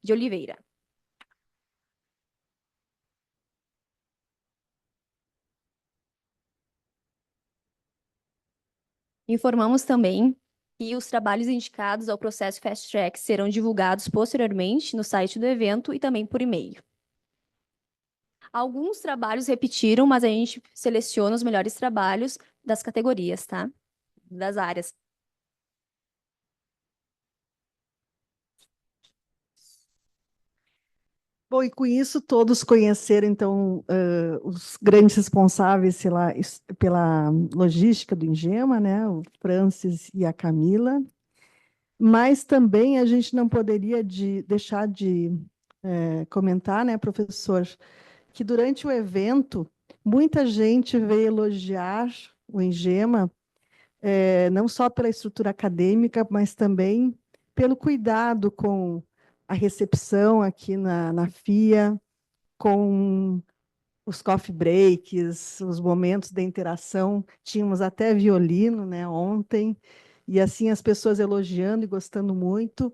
de Oliveira. Informamos também que os trabalhos indicados ao processo Fast Track serão divulgados posteriormente no site do evento e também por e-mail. Alguns trabalhos repetiram, mas a gente seleciona os melhores trabalhos das categorias, tá? Das áreas. Bom, e com isso todos conheceram, então, os grandes responsáveis pela logística do INGEMA, né? O Francis e a Camila. Mas também a gente não poderia deixar de comentar, né, professor, que durante o evento, muita gente veio elogiar o Engema, não só pela estrutura acadêmica, mas também pelo cuidado com a recepção aqui na FIA, com os coffee breaks, os momentos de interação. Tínhamos até violino, né, ontem, e assim as pessoas elogiando e gostando muito.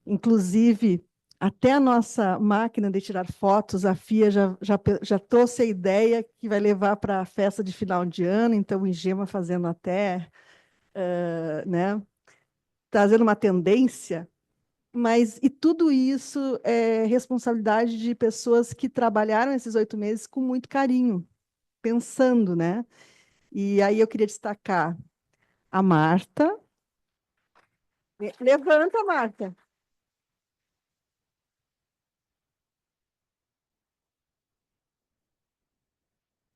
Inclusive, até a nossa máquina de tirar fotos, a FIA já trouxe a ideia que vai levar para a festa de final de ano, então o Engema fazendo até, né, trazendo uma tendência, mas e tudo isso é responsabilidade de pessoas que trabalharam esses 8 meses com muito carinho, pensando, né? E aí eu queria destacar a Marta. Levanta, Marta.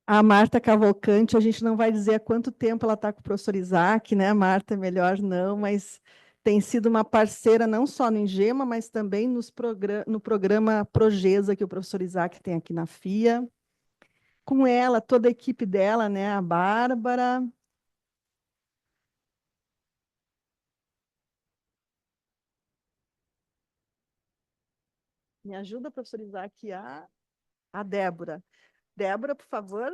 A Marta Cavalcante, a gente não vai dizer há quanto tempo ela está com o professor Isaac, né, Marta? Melhor não, mas tem sido uma parceira não só no Engema, mas também no programa Progesa, que o professor Isaac tem aqui na FIA. Com ela, toda a equipe dela, né, a Bárbara. Me ajuda, professor Isaac, a Débora. Débora, por favor.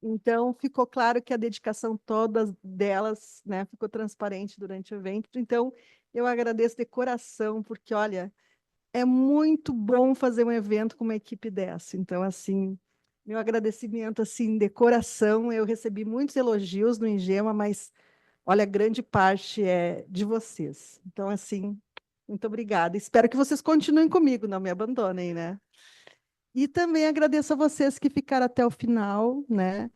Então, ficou claro que a dedicação toda delas, né, ficou transparente durante o evento. Então, eu agradeço de coração, porque, olha, é muito bom fazer um evento com uma equipe dessa. Então, assim, meu agradecimento, assim, de coração. Eu recebi muitos elogios no Engema, mas, olha, grande parte é de vocês. Então, assim, muito obrigada. Espero que vocês continuem comigo, não me abandonem, né? E também agradeço a vocês que ficaram até o final, né?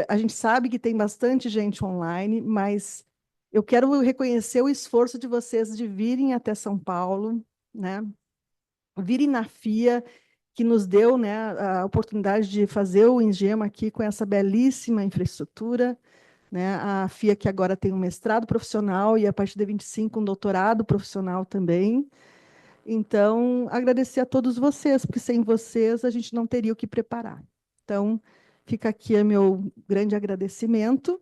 A gente sabe que tem bastante gente online, mas eu quero reconhecer o esforço de vocês de virem até São Paulo, né? Virem na FIA, que nos deu, né, a oportunidade de fazer o Engema aqui com essa belíssima infraestrutura, né? A FIA que agora tem um mestrado profissional e a partir de 25 um doutorado profissional também. Então, agradecer a todos vocês, porque sem vocês a gente não teria o que preparar. Então, fica aqui o meu grande agradecimento.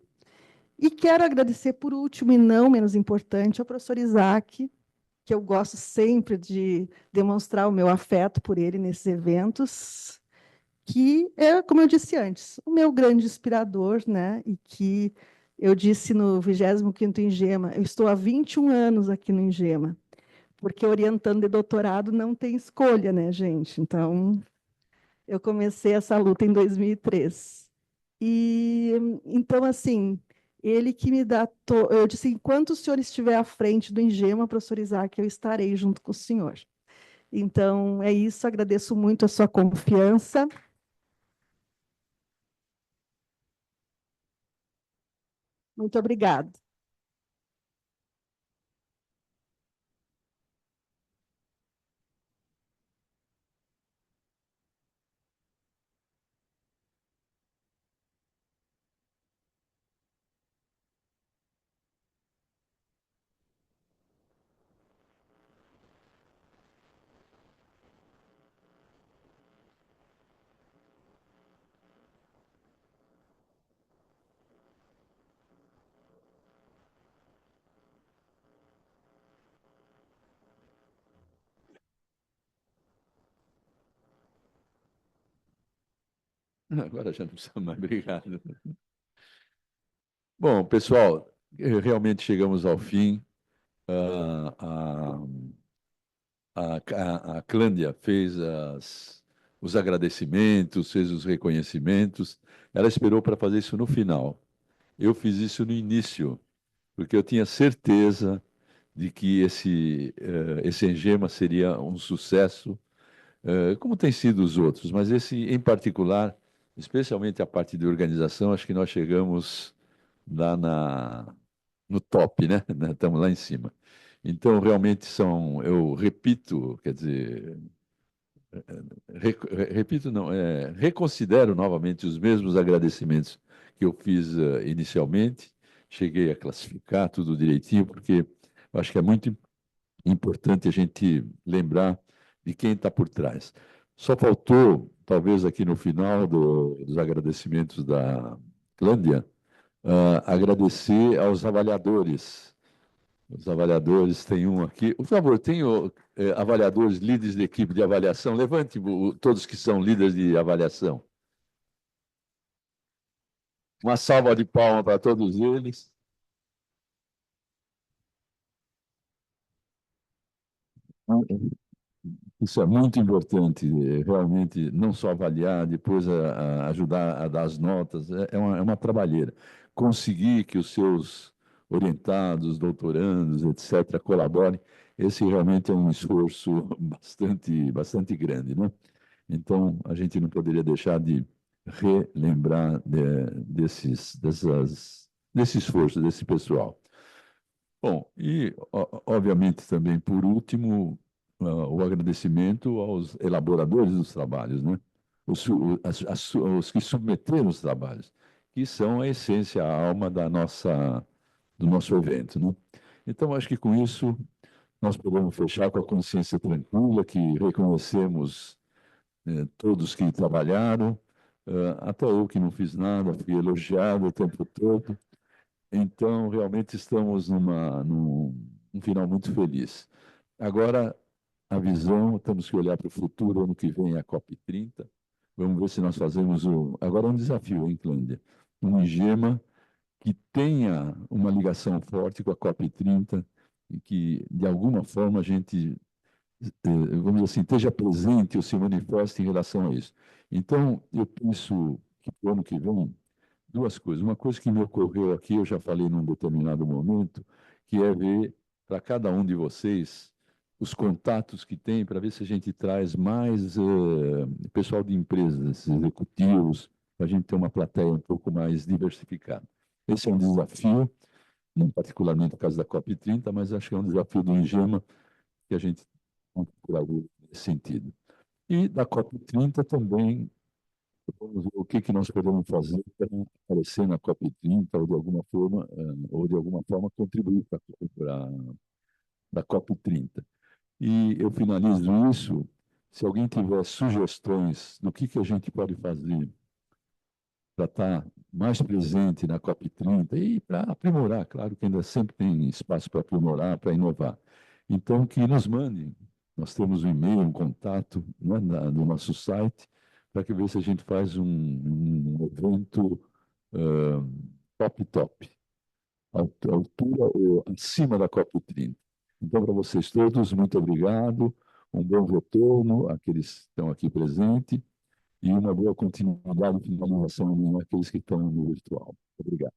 E quero agradecer, por último, e não menos importante, ao professor Isaac, que eu gosto sempre de demonstrar o meu afeto por ele nesses eventos, que é, como eu disse antes, o meu grande inspirador, né? E que eu disse no 25º Engema, eu estou há 21 anos aqui no Engema, porque orientando de doutorado não tem escolha, né, gente? Então, eu comecei essa luta em 2003. E, então, assim, ele que me dá... Eu disse, enquanto o senhor estiver à frente do Engema, professor Isaac, eu estarei junto com o senhor. Então, é isso, agradeço muito a sua confiança. Muito obrigada. Agora já não precisa mais, obrigado. Bom, pessoal, realmente chegamos ao fim. Ah, a Clândia fez os agradecimentos, fez os reconhecimentos. Ela esperou para fazer isso no final. Eu fiz isso no início, porque eu tinha certeza de que esse Engema seria um sucesso, como tem sido os outros, mas esse em particular, especialmente a parte de organização, acho que nós chegamos lá no top, né? Estamos lá em cima. Então, realmente eu repito, quer dizer, repito, não, reconsidero novamente os mesmos agradecimentos que eu fiz inicialmente. Cheguei a classificar tudo direitinho, porque eu acho que é muito importante a gente lembrar de quem está por trás. Só faltou, talvez aqui no final dos agradecimentos da Clândia, agradecer aos avaliadores. Os avaliadores, tem um aqui. Por favor, tem avaliadores, líderes de equipe de avaliação. Levante todos que são líderes de avaliação. Uma salva de palmas para todos eles. Isso é muito importante, realmente, não só avaliar, depois ajudar a dar as notas, é uma trabalheira. Conseguir que os seus orientados, doutorandos, etc., colaborem, esse realmente é um esforço bastante grande, né? Então, a gente não poderia deixar de relembrar desse esforço, desse pessoal. Bom, e, obviamente, também, por último, o agradecimento aos elaboradores dos trabalhos, né? Os que submeteram os trabalhos, que são a essência, a alma do nosso evento, né? Então, acho que com isso nós podemos fechar com a consciência tranquila, que reconhecemos todos que trabalharam, até eu que não fiz nada, fui elogiado o tempo todo. Então, realmente estamos num final muito feliz. Agora, a visão, temos que olhar para o futuro, ano que vem, a COP30. Vamos ver se nós fazemos agora um desafio, hein, Clândia? Um IGEMA que tenha uma ligação forte com a COP30 e que, de alguma forma, a gente, vamos dizer assim, esteja presente ou se manifeste em relação a isso. Então, eu penso que, para o ano que vem, duas coisas. Uma coisa que me ocorreu aqui, eu já falei num determinado momento, que é ver para cada um de vocês os contatos que tem, para ver se a gente traz mais pessoal de empresas, executivos, para a gente ter uma plateia um pouco mais diversificada. Esse é um desafio, não particularmente por causa da COP30, mas acho que é um desafio do INGEMA que a gente tem que procurar nesse sentido. E da COP30 também, vamos ver o que nós podemos fazer para aparecer na COP30 ou de alguma forma contribuir para a COP30. E eu finalizo isso, se alguém tiver sugestões do que a gente pode fazer para estar mais presente na COP30 e para aprimorar, claro que ainda sempre tem espaço para aprimorar, para inovar. Então, que nos mandem. Nós temos um e-mail, um contato, né, no nosso site, para que ver se a gente faz um evento top, altura ou acima da COP30. Então, para vocês todos, muito obrigado, um bom retorno àqueles que estão aqui presentes e uma boa continuidade e finalização àqueles que estão no virtual. Obrigado.